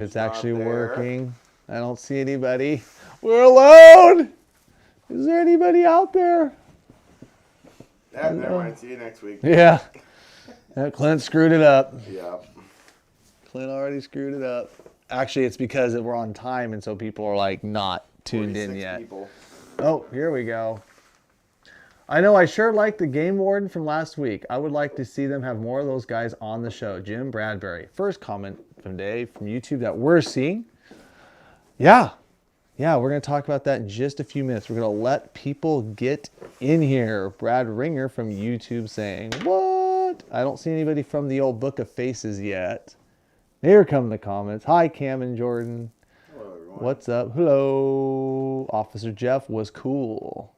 It's actually working. I don't see anybody. We're alone. Is there anybody out there? Yeah, never mind. See you next week. Yeah. Clint screwed it up. Yeah. Clint already screwed it up. Actually, it's because we're on time, and so people are like not tuned in yet. People. Oh, here we go. I know I sure like the game warden from last week. I would like to see them have more of those guys on the show. Jim Bradbury. First comment from Dave from YouTube that we're seeing. Yeah, we're going to talk about that in just a few minutes. We're going to let people get in here. Brad Ringer from YouTube saying, what? I don't see anybody from the old Book of Faces yet. Here come the comments. Hi, Cam and Jordan. Hello, everyone. What's up? Hello. Officer Jeff was cool.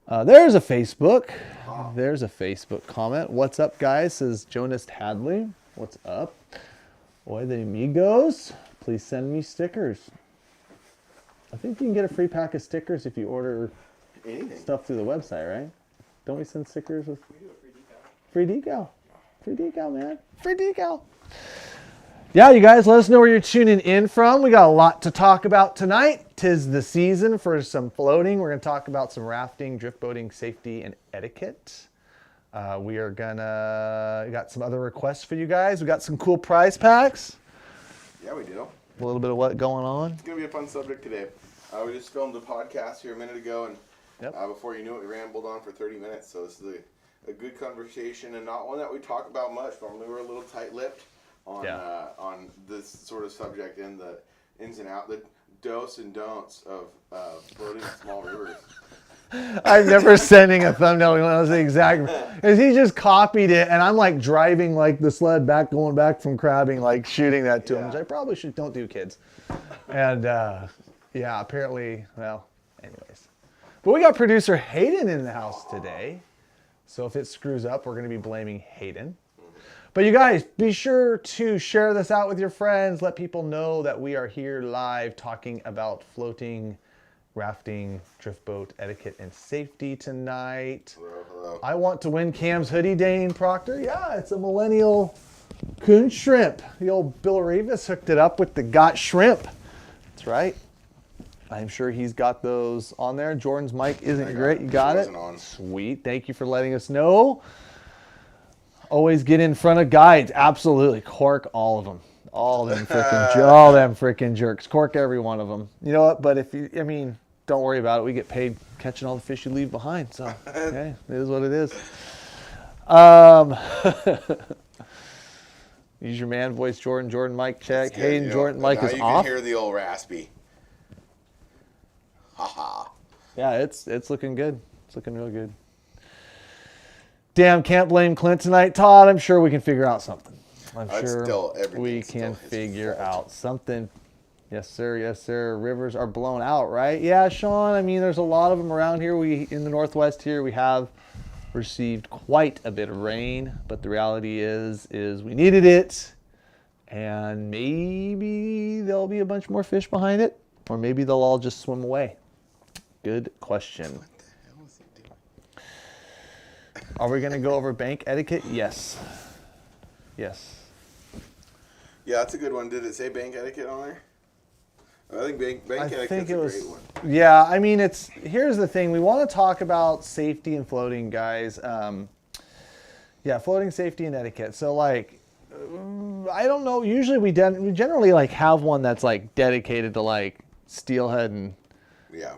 There's a Facebook. There's a Facebook comment. What's up, guys? Says Jonas Hadley. What's up? Oy the amigos. Please send me stickers. I think you can get a free pack of stickers if you order stuff through the website, right? Don't we send stickers with free decal? Free decal, man. Free decal. Yeah, you guys, let us know where you're tuning in from. We got a lot to talk about tonight. 'Tis the season for some floating. We're going to talk about some rafting, drift boating, safety, and etiquette. We got some other requests for you guys. We got some cool prize packs. Yeah, we do. A little bit of what going on. It's going to be a fun subject today. We just filmed a podcast here a minute ago, and before you knew it, we rambled on for 30 minutes. So this is a good conversation, and not one that we talk about much. Normally we're a little tight-lipped on this sort of subject and the ins and outs, the dos and don'ts of floating in small rivers. I'm never sending a thumbnail. That's the exact. Because he just copied it, and I'm like driving like the sled back, going back from crabbing, like shooting that to him, which I probably don't do, kids. And apparently, well, anyways. But we got producer Hayden in the house today, so if it screws up, we're going to be blaming Hayden. But you guys, be sure to share this out with your friends. Let people know that we are here live talking about floating, rafting, drift boat etiquette, and safety tonight. Hello. I want to win Cam's hoodie, Dane Proctor. Yeah, it's a millennial coon shrimp. The old Bill Revis hooked it up with the got shrimp. That's right. I'm sure he's got those on there. Jordan's mic isn't great. You got it? Sweet. Thank you for letting us know. Always get in front of guides. Absolutely. Cork all of them. All them freaking jerks. Cork every one of them. You know what? But don't worry about it. We get paid catching all the fish you leave behind. So, okay, it is what it is. Use your man voice, Jordan. Jordan, mic check. Hayden, Jordan, mic is off. You can hear the old raspy. Haha. Yeah, it's looking good. It's looking real good. Damn, can't blame Clint tonight, Todd. I'm sure we can figure out something. I'm sure we can figure out something. Yes, sir. Yes, sir. Rivers are blown out, right? Yeah, Sean. I mean, there's a lot of them around here. In the Northwest here, we have received quite a bit of rain, but the reality is we needed it, and maybe there'll be a bunch more fish behind it, or maybe they'll all just swim away. Good question. Are we going to go over bank etiquette? Yes. Yes. Yeah, that's a good one. Did it say bank etiquette on there? I think bank etiquette's a great one. Yeah, I mean, here's the thing. We want to talk about safety and floating, guys. Floating safety and etiquette. So, like, I don't know. Usually we generally, like, have one that's, like, dedicated to, like, steelhead and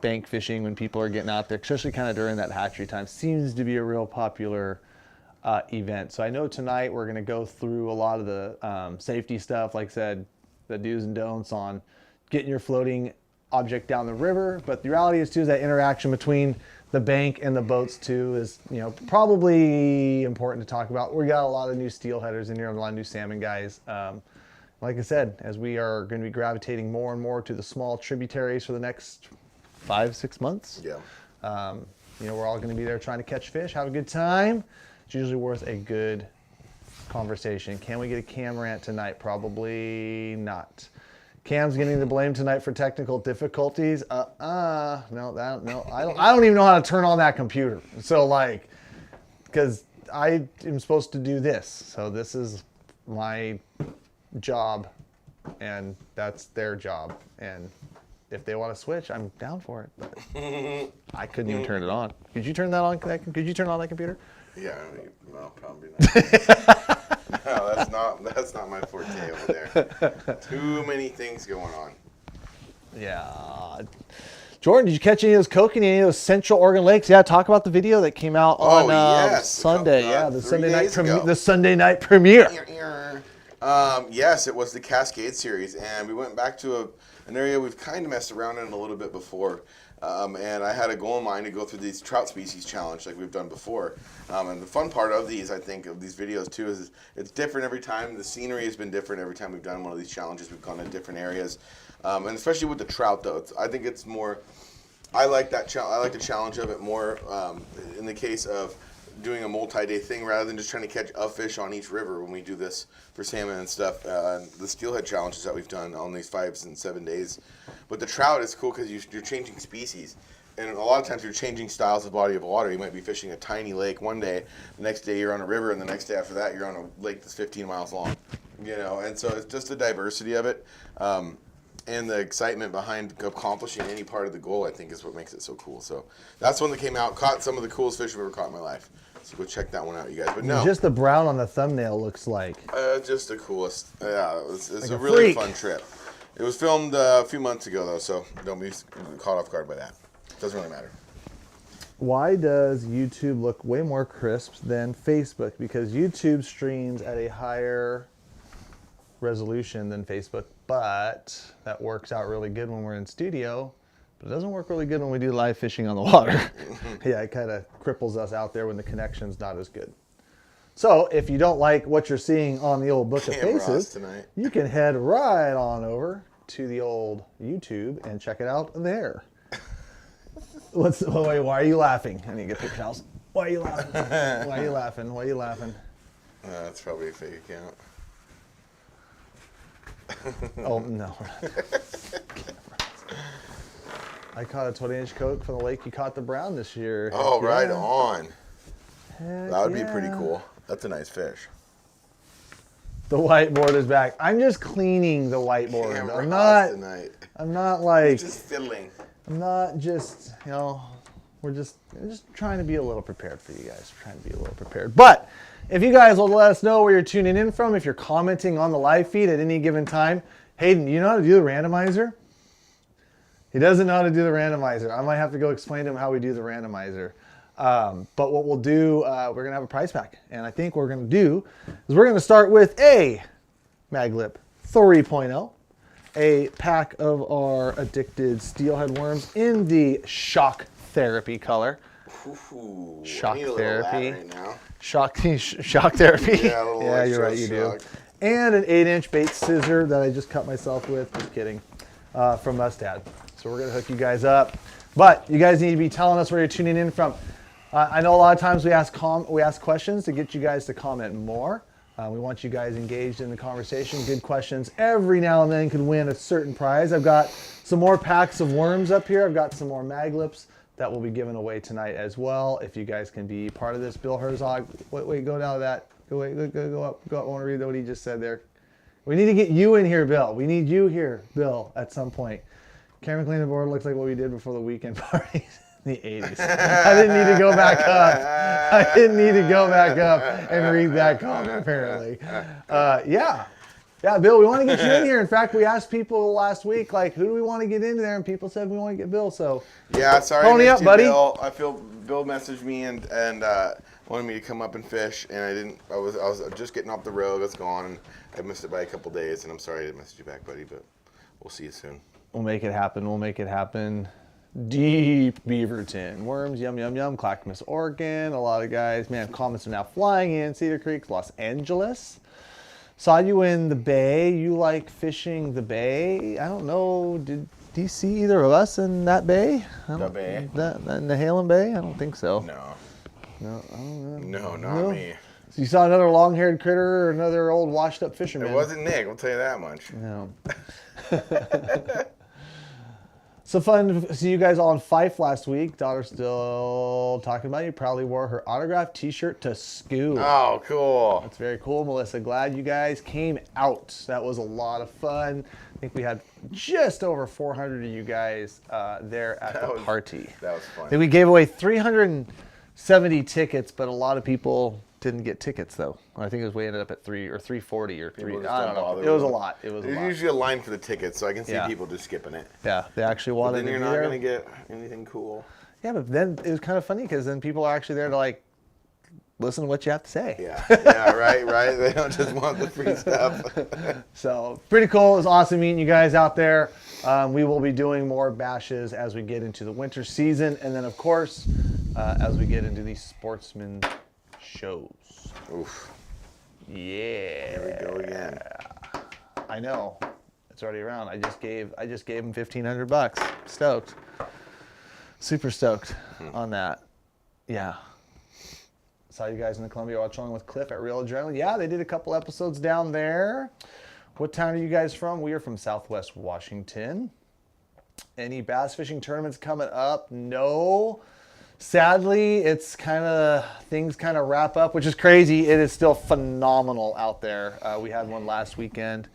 bank fishing when people are getting out there, especially kind of during that hatchery time. Seems to be a real popular event. So I know tonight we're going to go through a lot of the safety stuff, like I said, the do's and don'ts on getting your floating object down the river. But the reality is, too, is that interaction between the bank and the boats, too, is probably important to talk about. We got a lot of new steelheaders in here, a lot of new salmon guys. Like I said, as we are going to be gravitating more and more to the small tributaries for the next 5-6 months. Yeah. We're all going to be there trying to catch fish, have a good time. It's usually worth a good conversation. Can we get a Cam rant tonight? Probably not. Cam's getting the blame tonight for technical difficulties. No. I don't even know how to turn on that computer. So, because I am supposed to do this. So this is my job and that's their job. And if they want to switch, I'm down for it. But I couldn't even turn it on. Could you turn that on? Could you turn on that computer? Yeah, no, probably not. No, that's not my forte over there. Too many things going on. Yeah. Jordan, did you catch any of those coking in any of those Central Oregon lakes? Yeah, talk about the video that came out on Sunday. The Sunday night premiere. Yes, it was the Cascade series, and we went back to an area we've kind of messed around in a little bit before. And I had a goal in mind to go through these trout species challenge like we've done before. And the fun part of these, I think, of these videos too, is it's different every time. The scenery has been different every time we've done one of these challenges. We've gone to different areas. And especially with the trout, though, I think it's more, I like that I like the challenge of it more in the case of doing a multi-day thing rather than just trying to catch a fish on each river when we do this for salmon and stuff. The steelhead challenges that we've done on these 5 and 7 days. But the trout is cool because you're changing species. And a lot of times you're changing styles of body of water. You might be fishing a tiny lake one day, the next day you're on a river, and the next day after that you're on a lake that's 15 miles long. You know, and so it's just the diversity of it. And the excitement behind accomplishing any part of the goal, I think, is what makes it so cool. So that's one that came out, caught some of the coolest fish I've ever caught in my life. So go check that one out, you guys. But no, just the brown on the thumbnail looks like just the coolest. Yeah, it's like a really fun trip. It was filmed a few months ago though, so don't be caught off guard by that. Doesn't really matter. Why does YouTube look way more crisp than Facebook? Because YouTube streams at a higher resolution than Facebook, but that works out really good when we're in studio, but it doesn't work really good when we do live fishing on the water. Yeah, it kind of cripples us out there when the connection's not as good. So if you don't like what you're seeing on the old Book of Faces, you can head right on over to the old YouTube and check it out there. Wait, why are you laughing? I need to get paper towels. Why are you laughing? Why are you laughing? Why are you laughing? That's probably a fake account. Oh, no. I caught a 20-inch coke from the lake you caught the brown this year. Oh, right on. That would be pretty cool. That's a nice fish. The whiteboard is back. I'm just cleaning the whiteboard. I'm not like... Just fiddling. I'm not just, we're just trying to be a little prepared for you guys. We're trying to be a little prepared. But if you guys will let us know where you're tuning in from, if you're commenting on the live feed at any given time. Hayden, you know how to do the randomizer? He doesn't know how to do the randomizer. I might have to go explain to him how we do the randomizer. But what we'll do, we're going to have a prize pack. And I think what we're going to do is we're going to start with a Maglip 3.0. A pack of our addicted steelhead worms in the shock therapy color. Ooh, shock therapy. Right now. Shock therapy. Yeah, you're right, you do. And an 8-inch bait scissor that I just cut myself with. Just kidding. From Mustad. So we're gonna hook you guys up. But you guys need to be telling us where you're tuning in from. I know a lot of times we ask questions to get you guys to comment more. We want you guys engaged in the conversation. Good questions every now and then can win a certain prize. I've got some more packs of worms up here. I've got some more Maglips that will be given away tonight as well. If you guys can be part of this, Bill Herzog. Wait, go down to that. Go up. I want to read what he just said there. We need to get you in here, Bill. We need you here, Bill, at some point. Camera cleaning board looks like what we did before the weekend parties. The 80s. I didn't need to go back up and read that comment, apparently. Yeah, Bill, we want to get you in here. In fact, we asked people last week, like, who do we want to get into there? And people said we want to get Bill, so. Yeah, sorry. Pony up, buddy. Bill. I feel Bill messaged me and wanted me to come up and fish, and I didn't. I was just getting off the road. It's gone, and I missed it by a couple days, and I'm sorry I didn't message you back, buddy, but we'll see you soon. We'll make it happen. Deep Beaverton. Worms, yum, yum, yum. Clackamas, Oregon. A lot of guys. Man, comments are now flying in. Cedar Creek, Los Angeles. Saw you in the bay. You like fishing the bay. I don't know. Did you see either of us in that bay? The bay? In the Halen Bay? I don't think so. No. No, I don't know. No, not me. So you saw another long-haired critter or another old washed-up fisherman? It wasn't Nick. I'll tell you that much. No. So fun to see you guys all in Fife last week. Daughter's still talking about you. Proudly wore her autographed T-shirt to school. Oh, cool. That's very cool, Melissa. Glad you guys came out. That was a lot of fun. I think we had just over 400 of you guys there at the party. That was fun. I think we gave away 370 tickets, but a lot of people didn't get tickets though. I think we ended up at 340 or 3. I don't know. It was a lot. There's usually a line for the tickets, so I can see people just skipping it. Yeah, they actually wanted. But then you're not going to get anything cool. Yeah, but then it was kind of funny because then people are actually there to like listen to what you have to say. Yeah, right. They don't just want the free stuff. So pretty cool. It was awesome meeting you guys out there. We will be doing more bashes as we get into the winter season, and then of course as we get into these sportsman shows. Oof. Yeah. Here we go again. I know. It's already around. I just gave him $1,500. Stoked. Super stoked on that. Yeah. Saw you guys in the Columbia Watch along with Cliff at Real Adrenaline. Yeah, they did a couple episodes down there. What town are you guys from? We are from Southwest Washington. Any bass fishing tournaments coming up? No. Sadly, it's things kind of wrap up, which is crazy. It is still phenomenal out there. We had one last weekend.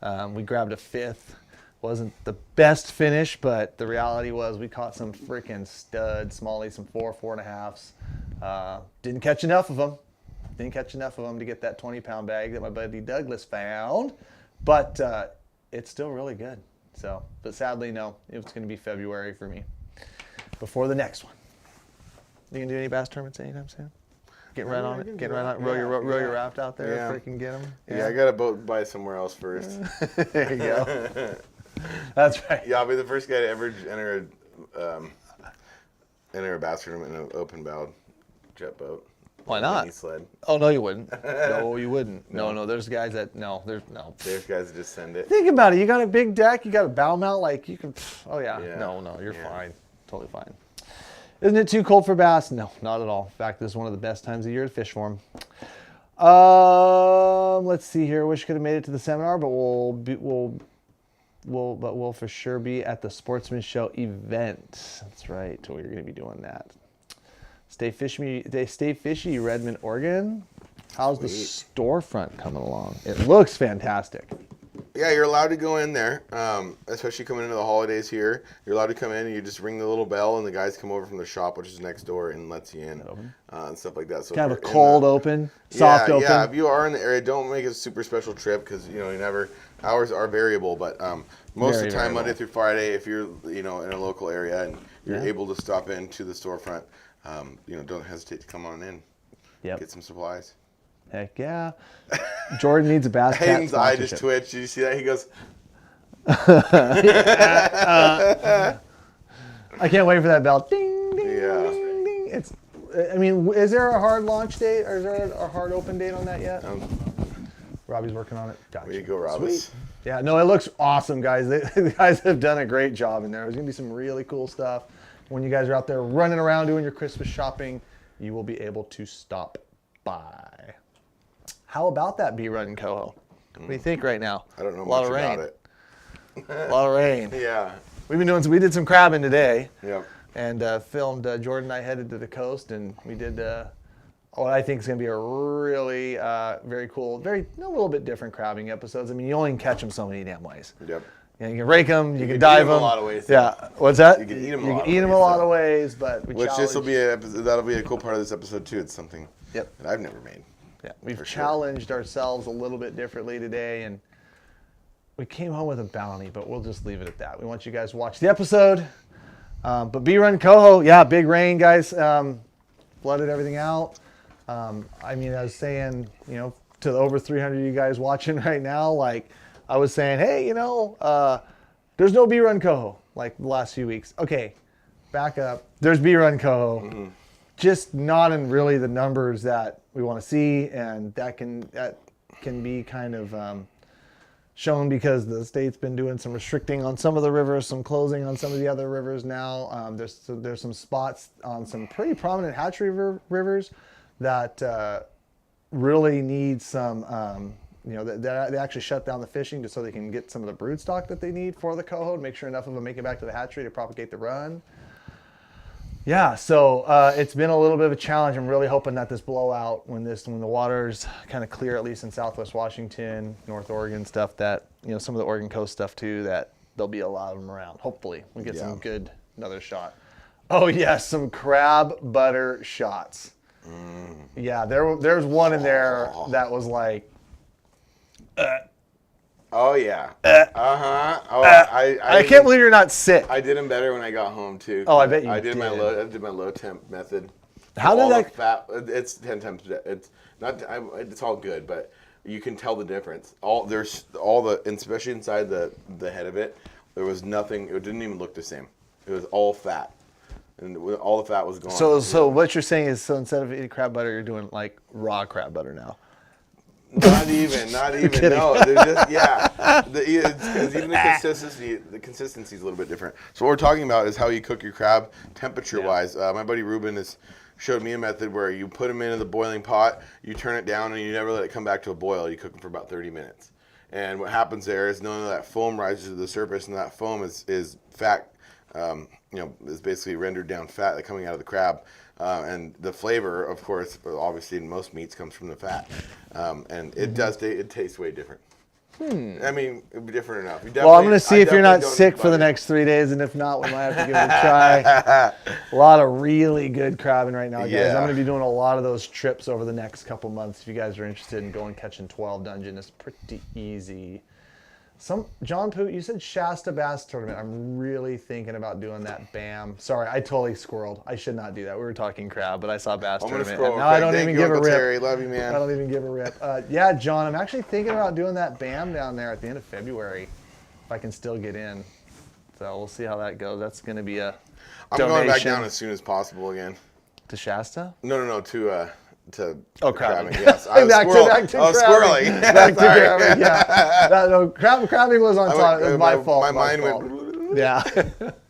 We grabbed a 5th. Wasn't the best finish, but the reality was we caught some freaking studs, smallies, some 4.5s. Didn't catch enough of them. To get that 20-pound bag that my buddy Douglas found, but it's still really good. So, but sadly, no, it's going to be February for me before the next one. You can do any bass tournaments anytime soon? Get right on it. Get right on it. Row your raft out there. Yeah. Freaking get them. Yeah, I got a boat by somewhere else first. There you go. That's right. Yeah, I'll be the first guy to ever enter a bass tournament in an open bow jet boat. Why not? Sled. Oh no, you wouldn't. No, you wouldn't. No. There's guys that There's guys that just send it. Think about it. You got a big deck. You got a bow mount. Like you can. Oh yeah. No, you're fine. Totally fine. Isn't it too cold for bass? No, not at all. In fact, this is one of the best times of year to fish for them. Let's see here. Wish I could have made it to the seminar, but we'll for sure be at the Sportsman Show event. That's right. We're going to be doing that. Stay fishy, Redmond, Oregon. How's the storefront coming along? It looks fantastic. Yeah, you're allowed to go in there, especially coming into the holidays here. You're allowed to come in and you just ring the little bell and the guys come over from the shop, which is next door, and lets you in and stuff like that. So kind of a cold open, soft open. Yeah, if you are in the area, don't make it a super special trip because hours are variable. But most of the time, Monday through Friday, if you're in a local area and you're able to stop into the storefront, don't hesitate to come on in. Yep. Get some supplies. Heck yeah. Jordan needs a bass cat Hayden's eye just twitched. Did you see that? He goes... I can't wait for that bell. Ding, ding, ding, ding. Is there a hard launch date or is there a hard open date on that yet? Robbie's working on it. Gotcha. There you go, Robbie. Yeah, no, it looks awesome, guys. The guys have done a great job in there. There's going to be some really cool stuff. When you guys are out there running around doing your Christmas shopping, you will be able to stop by. How about that B-Run and Coho? What do you think right now? I don't know much about it. A lot of rain. Yeah. We did some crabbing today. Yep. And filmed, Jordan and I headed to the coast and we did what I think is going to be a really very cool, a little bit different crabbing episodes. I mean, you only can catch them so many damn ways. Yep. You can rake them, you can dive them. A lot of ways. Yeah. What's that? You can eat them a lot of ways, but that'll be a cool part of this episode too. It's something that I've never made. Yeah, we've challenged ourselves a little bit differently today, and we came home with a bounty, but we'll just leave it at that. We want you guys to watch the episode. But B-Run Coho, big rain, guys. Flooded everything out. I was saying, to the over 300 of you guys watching right now, like I was saying, hey, there's no B-Run Coho like the last few weeks. Okay, back up. There's B-Run Coho. Mm-hmm. Just not in really the numbers that we want to see, and that can be kind of shown because the state's been doing some restricting on some of the rivers, some closing on some of the other rivers now. There's some spots on some pretty prominent hatchery rivers that really need some they actually shut down the fishing just so they can get some of the brood stock that they need for the coho to make sure enough of them make it back to the hatchery to propagate the run. Yeah, so it's been a little bit of a challenge. I'm really hoping that this blowout, when the water's kind of clear, at least in Southwest Washington, North Oregon stuff, that some of the Oregon coast stuff too, that there'll be a lot of them around. Hopefully, we get some good another shot. Oh yes, some crab butter shots. Yeah, there's one in there that was like. Oh yeah. Oh, I can't believe you're not sick. I did them better when I got home too. Oh, I bet you I did. I did my low temp method. How did that? Fat, it's 10 times. It's not. It's all good, but you can tell the difference. Especially inside the head of it, there was nothing. It didn't even look the same. It was all fat, and all the fat was gone. So what you're saying is, instead of eating crab butter, you're doing like raw crab butter now. Not even. No, they're just because even the consistency is a little bit different. So what we're talking about is how you cook your crab temperature wise. My buddy Ruben showed me a method where you put them into the boiling pot, you turn it down, and you never let it come back to a boil. You cook them for about 30 minutes. And what happens there is none of that foam rises to the surface, and that foam is fat. Is basically rendered down fat coming out of the crab. And the flavor, of course, obviously in most meats comes from the fat. And it tastes way different. I mean, it would be different enough. Well, I'm going to see if you're not sick for the next 3 days, and if not, we might have to give it a try. A lot of really good crabbing right now, guys. I'm going to be doing a lot of those trips over the next couple months. If you guys are interested in going catching 12 Dungeon, it's pretty easy. John Poot, you said Shasta Bass Tournament. I'm really thinking about doing that. Bam. Sorry, I totally squirreled. I should not do that. We were talking crab, but I saw Bass Tournament. Now I don't even give a rip. Terry. Love you, man. I don't even give a rip. Yeah, John, I'm actually thinking about doing that Bam down there at the end of February, if I can still get in. So we'll see how that goes. That's going to be a I'm going back down as soon as possible again. To Shasta? No, to crabbing. Yes, I was back to squirreling. Back to crabbing, yeah. Crabbing was on top. It was my fault. My mind went. Yeah.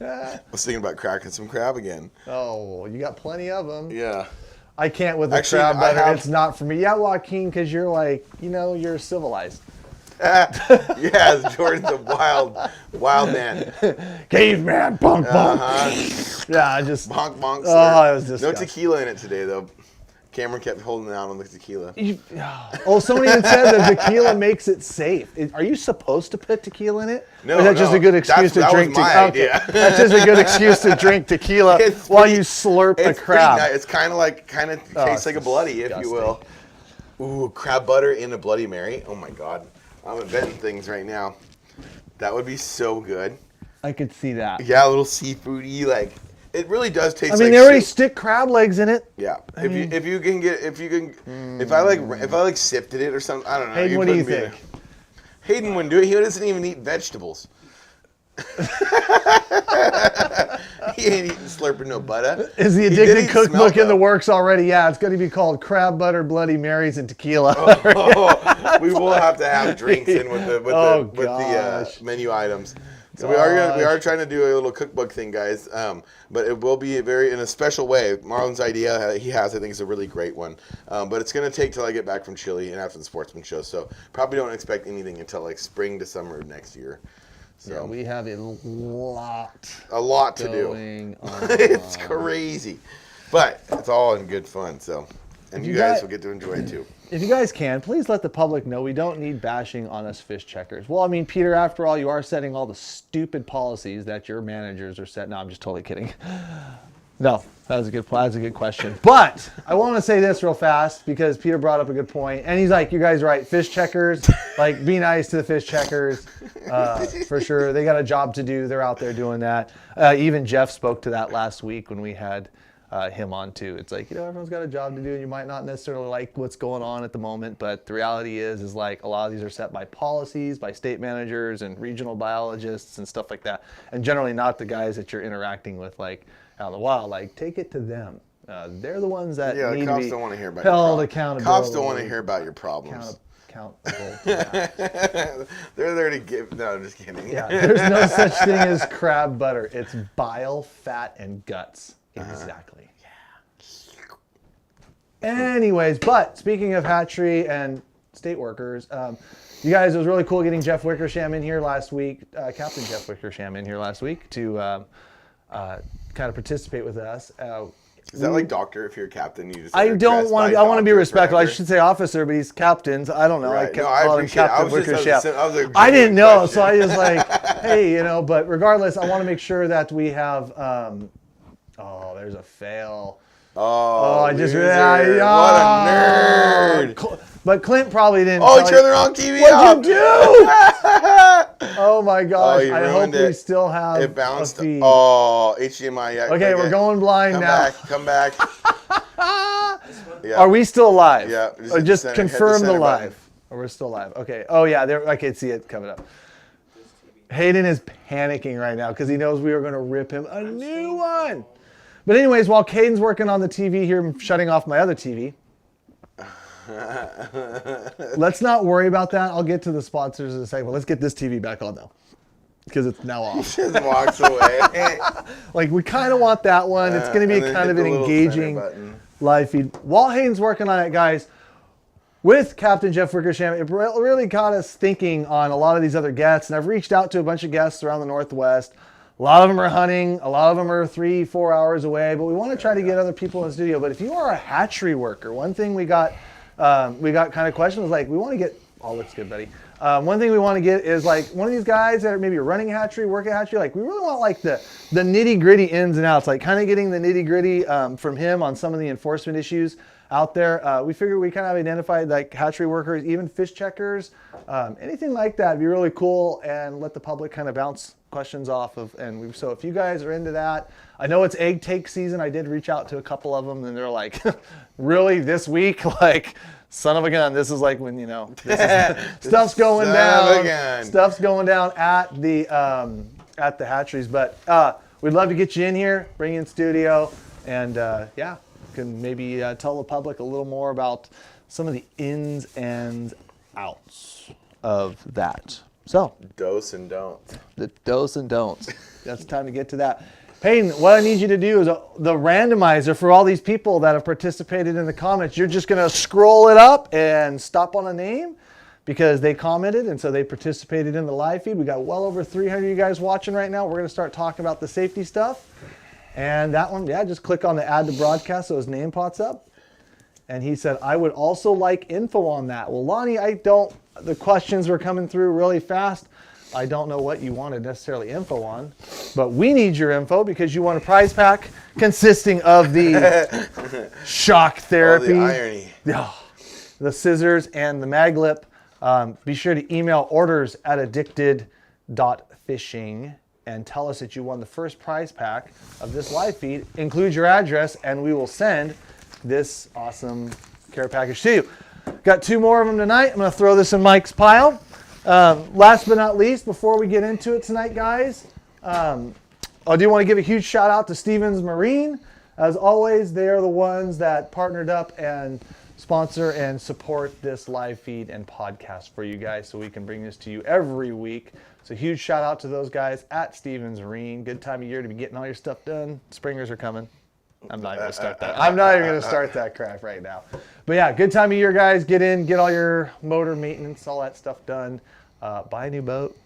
I was thinking about cracking some crab again. Oh, you got plenty of them. Yeah. I can't with the crab butter. It's not for me. Yeah, Joaquin, because you're like, you're civilized. Yes, Jordan's a wild man. Caveman, bonk, bonk. Yeah, I just. Bonk, bonk. Oh, it was disgusting. No tequila in it today, though. Cameron kept holding out on the tequila. Somebody even said that tequila makes it safe. Are you supposed to put tequila in it? No, or is that just a good excuse to drink tequila? Okay. That's just a good excuse to drink tequila while you slurp a crab. Nice. It's kind of tastes like a Bloody, if you will. Ooh, crab butter in a Bloody Mary. Oh my God, I'm inventing things right now. That would be so good. I could see that. Yeah, a little seafoody like. It really does taste. I mean, they already stick crab legs in it. Yeah. If I like sifted it or something, I don't know. Hayden, what do you think? Hayden wouldn't do it. He doesn't even eat vegetables. He ain't eating slurping no butter. Is the addicted cookbook in the works already? Yeah, it's going to be called Crab Butter, Bloody Marys, and Tequila. We will have to have drinks in with the menu items. So we are trying to do a little cookbook thing, guys. But it will be in a special way. Marlon's idea he has, I think, is a really great one. But it's going to take till I get back from Chile and after the Sportsman show. So probably don't expect anything until like spring to summer of next year. So yeah, we have a lot to do. It's crazy, but it's all in good fun. So, and you guys will get to enjoy it too. If you guys can, please let the public know we don't need bashing on us fish checkers. Well, I mean, Peter, after all, you are setting all the stupid policies that your managers are setting. No, I'm just totally kidding. No, that was a good question. But I want to say this real fast because Peter brought up a good point, and he's like, "You guys are right. Fish checkers, like, be nice to the fish checkers, for sure. They got a job to do. They're out there doing that." Even Jeff spoke to that last week when we had him on too. It's like, everyone's got a job to do, and you might not necessarily like what's going on at the moment, but the reality is like a lot of these are set by policies, by state managers and regional biologists and stuff like that, and generally not the guys that you're interacting with, like. Out in the wild, like, take it to them. They're the ones that need to be don't want to hear about held accountable. Cops don't want to hear about your problems. Accountable. They're there to give. No, I'm just kidding. Yeah, there's no such thing as crab butter. It's bile, fat, and guts. Exactly. Yeah. Anyways, but speaking of hatchery and state workers. You guys, it was really cool getting Jeff Wickersham in here last week, Captain Jeff Wickersham in here last week to kind of participate with us. Is that like doctor? If you're a captain, you just. I don't want to. I want to be respectful. I should say officer, but he's captains. I don't know. Right. I kept calling him Captain Wickersham. I didn't know, so I was like, hey, you know. But regardless, I want to make sure that we have. Oh, there's a fail. Oh, I just what a nerd. But Clint probably didn't. Oh, he turned the wrong TV What'd you do? Oh my gosh! Oh, I hope we still have. It bounced. A feed. Oh, HDMI. Yeah. Okay, we're going blind now. Come back. Yeah. Are we still live? Yeah. Or just confirm the live. Or we're still live. Okay. Oh yeah, there. I can see it coming up. Hayden is panicking right now because he knows we are going to rip him a new one. But anyways, while Caden's working on the TV here, I'm shutting off my other TV. Let's not worry about that. I'll get to the sponsors in a second. But let's get this TV back on now because it's now off. He just walks away. Like we kind of want that one. It's going to be kind of an engaging live feed. While Hayden's working on it, guys, with Captain Jeff Wickersham, it really got us thinking on a lot of these other guests. And I've reached out to a bunch of guests around the Northwest. A lot of them are hunting. A lot of them are 3-4 hours away. But we want to try to get other people in the studio. But if you are a hatchery worker, one thing we got kind of questions like, we want to get, oh, looks good, buddy. One thing we want to get is like one of these guys that are maybe running a hatchery, working a hatchery, like we really want like the nitty gritty ins and outs, like kind of getting the nitty gritty from him on some of the enforcement issues out there. We figure we kind of identified like hatchery workers, even fish checkers, anything like that would be really cool and let the public kind of bounce questions off of. So if you guys are into that, I know it's egg take season. I did reach out to a couple of them and they're like, really this week? Like, son of a gun. This is like when, you know, stuff's going down. Stuff's going down at the hatcheries. But we'd love to get you in here, bring you in studio, and yeah, can maybe tell the public a little more about some of the ins and outs of that. So, Dose and don't. The dose and don'ts. That's time to get to that. Hayden, what I need you to do is the randomizer for all these people that have participated in the comments. You're just going to scroll it up and stop on a name because they commented and so they participated in the live feed. We got well over 300 of you guys watching right now. We're going to start talking about the safety stuff. And that one, yeah, just click on the add to broadcast so his name pops up. And he said, I would also like info on that. Well, Lonnie, the questions were coming through really fast. I don't know what you wanted necessarily info on, but we need your info because you want a prize pack consisting of the shock therapy, the irony, the scissors, and the mag lip. Be sure to email orders@addicted.fishing and tell us that you won the first prize pack of this live feed. Include your address, and we will send this awesome care package to you. Got 2 more of them tonight. I'm going to throw this in Mike's pile. Last but not least, before we get into it tonight, guys, I do want to give a huge shout out to Stevens Marine. As always, they are the ones that partnered up and sponsor and support this live feed and podcast for you guys so we can bring this to you every week. So huge shout out to those guys at Stevens Marine. Good time of year to be getting all your stuff done. Springers are coming. I'm not even going to start that. I'm not even going to start that crap right now. But yeah, good time of year, guys. Get in, get all your motor maintenance, all that stuff done. Buy a new boat.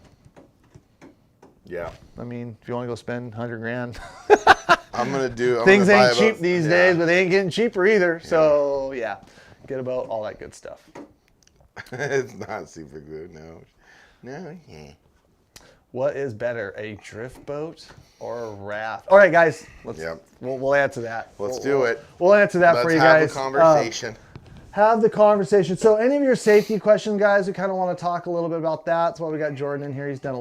Yeah. I mean, if you want to go spend $100,000. Things ain't cheap these days, but they ain't getting cheaper either. So yeah, get a boat, all that good stuff. It's not super good, no. No, yeah. What is better, a drift boat or a raft? All right, guys, we'll answer that. Let's do it. We'll answer that for you guys. Let's have the conversation. Have the conversation. So any of your safety questions, guys, we kind of want to talk a little bit about that. That's why we got Jordan in here. He's done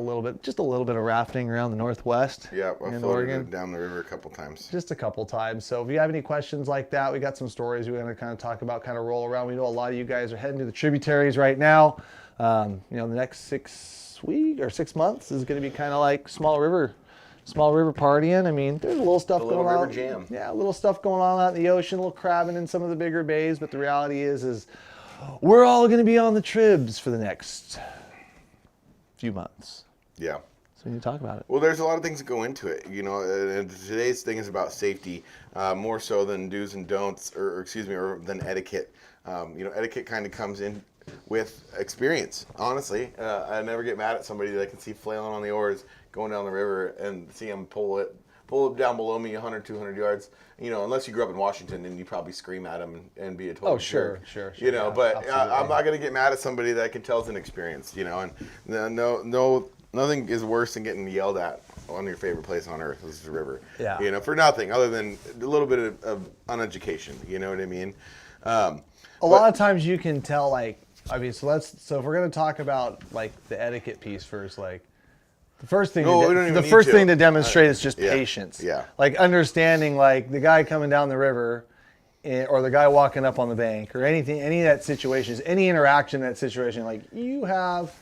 just a little bit of rafting around the Northwest. Yeah, I've floated down the river a couple times. Just a couple times. So if you have any questions like that, we got some stories we're going to kind of talk about, kind of roll around. We know a lot of you guys are heading to the tributaries right now. The next 6 months is going to be kind of like small river partying. I mean, there's a little stuff going on. River jam. Yeah, a little stuff going on out in the ocean, a little crabbing in some of the bigger bays. But the reality is we're all going to be on the tribs for the next few months. Yeah. So we need to talk about it. Well, there's a lot of things that go into it. And today's thing is about safety, more so than do's and don'ts, or than etiquette. Etiquette kind of comes in with experience. Honestly, I never get mad at somebody that I can see flailing on the oars going down the river and see them pull it down below me 100, 200 yards. You know, unless you grew up in Washington, then you probably scream at them and be a total jerk. Sure. You know, Yeah, but absolutely. I'm not going to get mad at somebody that I can tell is inexperienced. You know, and nothing is worse than getting yelled at on your favorite place on earth. This is the river. Yeah. You know, for nothing other than a little bit of uneducation. You know what I mean? A lot of times you can tell, like, I mean, so if we're going to talk about like the etiquette piece first, like the first thing to demonstrate is just patience. Yeah. Like understanding, like the guy coming down the river, or the guy walking up on the bank, or anything, any of that situations, any interaction in that situation, like you have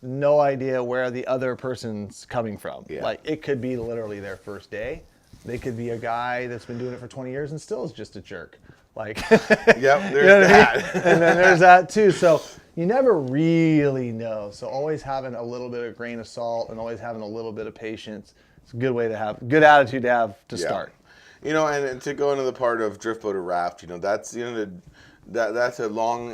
no idea where the other person's coming from. Yeah. Like it could be literally their first day. They could be a guy that's been doing it for 20 years and still is just a jerk. Like, yep, there's you know that. I mean? And then there's that too. So you never really know. So always having a little bit of grain of salt and always having a little bit of patience. It's a good way to have, good attitude to have to start. You know, and to go into the part of drift boat or raft, you know, that's that's a long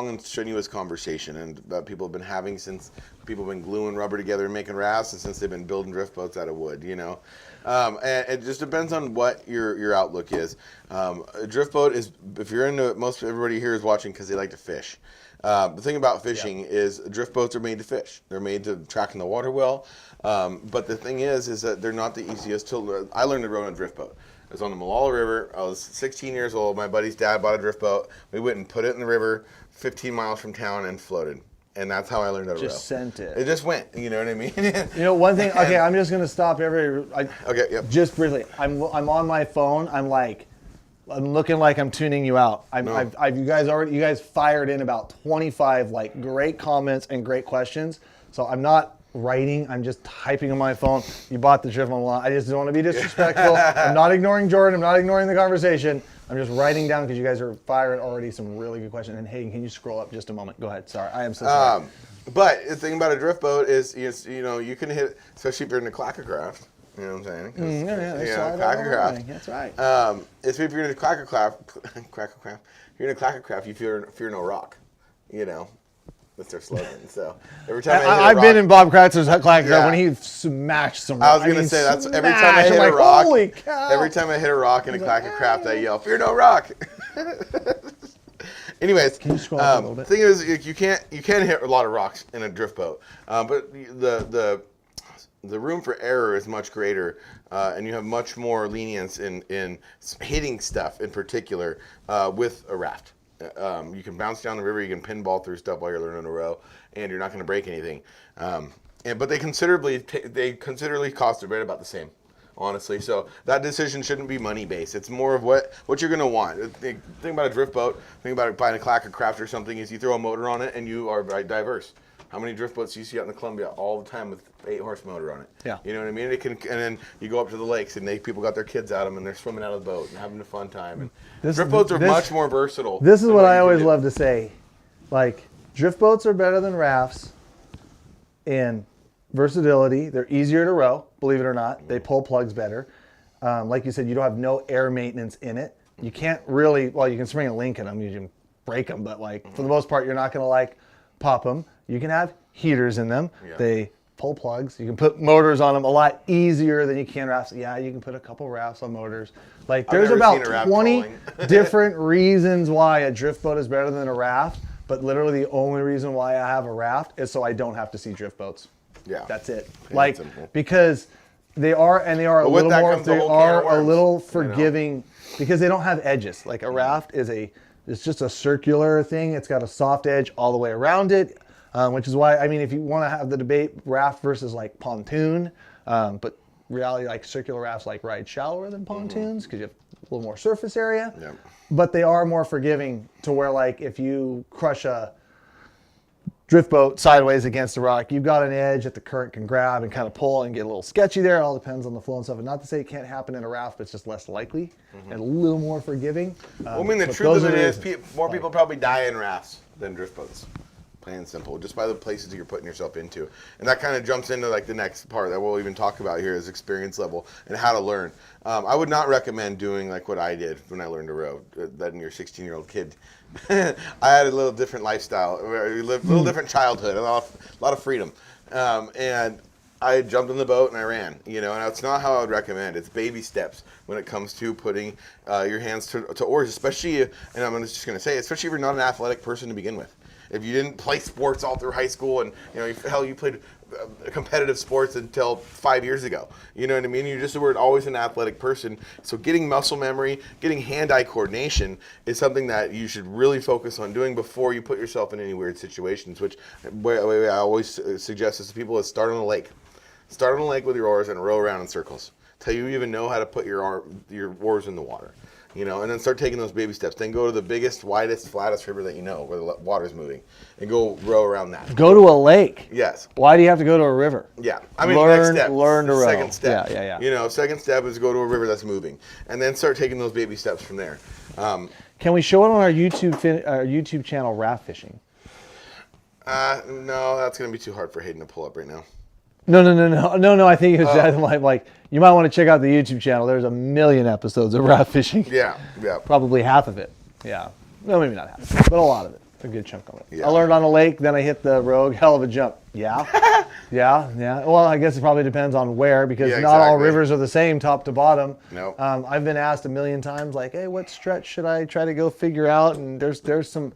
and strenuous conversation, and that people have been having since people have been gluing rubber together and making rafts, and since they've been building drift boats out of wood. You know, and it just depends on what your outlook is. A drift boat is, if you're into it, most everybody here is watching because they like to fish. The thing about fishing is drift boats are made to fish. They're made to track in the water well. But the thing is that they're not the easiest to learn. I learned to row on a drift boat. I was on the Malala River. I was 16 years old. My buddy's dad bought a drift boat. We went and put it in the river 15 miles from town and floated. And that's how I learned how to row. Just sent it. It just went. You know what I mean? You know, one thing. Okay, I'm just gonna stop Okay. Yep. Just briefly. I'm on my phone. I'm looking like I'm tuning you out. You guys fired in about 25 like great comments and great questions. So I'm not writing. I'm just typing on my phone. You bought the drift on. I just don't want to be disrespectful. I'm not ignoring Jordan. I'm not ignoring the conversation. I'm just writing down because you guys are firing already some really good questions. And Hayden, can you scroll up just a moment? Go ahead. Sorry, I am so sorry. But the thing about a drift boat is, you know, you can hit, especially if you're in a clacraft. You know what I'm saying? Clackercraft. That's right. If you're in a clackercraft, you're in a clackercraft, you fear no rock. You know, that's their slogan. So every time I've been in Bob Kratzer's clackercraft when he smashed some rock. I was going to say that's every time I hit a rock. Holy cow. Every time I hit a rock in a clackercraft, I yell, "Fear no rock." Anyways, can you scroll up a little bit? The thing is, you can hit a lot of rocks in a drift boat, but the room for error is much greater, and you have much more lenience in hitting stuff in particular with a raft. You can bounce down the river, you can pinball through stuff while you're learning to row, and you're not going to break anything. But they considerably cost a bit about the same, honestly. So that decision shouldn't be money based. It's more of what you're going to want. The thing about a drift boat, the thing about buying a clackercraft or something is you throw a motor on it and you are diverse. How many drift boats do you see out in the Columbia all the time with 8-horse motor on it? Yeah. You know what I mean? And then you go up to the lakes and people got their kids out of them and they're swimming out of the boat and having a fun time. And drift boats are much more versatile. This is what I always love to say. Like, drift boats are better than rafts in versatility. They're easier to row, believe it or not. They pull plugs better. Like you said, you don't have no air maintenance in it. You can't really, well, you can spring a link in them. You can break them. But, like, for the most part, you're not going to, like, pop them. You can have heaters in them. Yeah. They pull plugs. You can put motors on them a lot easier than you can rafts. Yeah, you can put a couple rafts on motors. Like, there's about 20 different reasons why a drift boat is better than a raft, but literally the only reason why I have a raft is so I don't have to see drift boats. Yeah. That's it. Like, because they are a little more, they are a little forgiving, because they don't have edges. Like, a raft it's just a circular thing. It's got a soft edge all the way around it. Which is why, I mean, if you want to have the debate, raft versus like pontoon, but reality, like circular rafts like ride shallower than pontoons because you have a little more surface area. Yeah. But they are more forgiving to where, like, if you crush a drift boat sideways against a rock, you've got an edge that the current can grab and kind of pull and get a little sketchy there. It all depends on the flow and stuff. And not to say it can't happen in a raft, but it's just less likely and a little more forgiving. Well, I mean, the truth of it is more people probably die in rafts than drift boats. plain and simple, just by the places that you're putting yourself into. And that kind of jumps into like the next part that we'll even talk about here is experience level and how to learn. I would not recommend doing like what I did when I learned to row, letting your 16-year-old kid. I had a little different lifestyle, a little different childhood, a lot of freedom. And I jumped in the boat and I ran, and that's not how I would recommend. It's baby steps when it comes to putting your hands to oars, especially, and I'm just going to say, especially if you're not an athletic person to begin with. If you didn't play sports all through high school and, you played competitive sports until 5 years ago, you know what I mean? You just were always an athletic person. So getting muscle memory, getting hand-eye coordination is something that you should really focus on doing before you put yourself in any weird situations, which I always suggest this to people is start on a lake. Start on a lake with your oars and row around in circles till you even know how to put your oars in the water, and then start taking those baby steps. Then go to the biggest, widest, flattest river that you know where the water's moving and go row around that. Go to a lake? Yes. Why do you have to go to a river? Yeah. I mean, learn, next step. Learn to row. Second step. Yeah. Second step is go to a river that's moving and then start taking those baby steps from there. Can we show it on our YouTube channel, Raft Fishing? No, that's going to be too hard for Hayden to pull up right now. No. I think it's like you might want to check out the YouTube channel. There's 1 million episodes of raft fishing. Yeah. Probably half of it. Yeah. No, maybe not half, but a lot of it. A good chunk of it. Yeah. I learned on a lake, then I hit the Rogue. Hell of a jump. Yeah. yeah. Well, I guess it probably depends on where, because not all rivers are the same top to bottom. No. I've been asked 1 million times, like, hey, what stretch should I try to go figure out? And there's some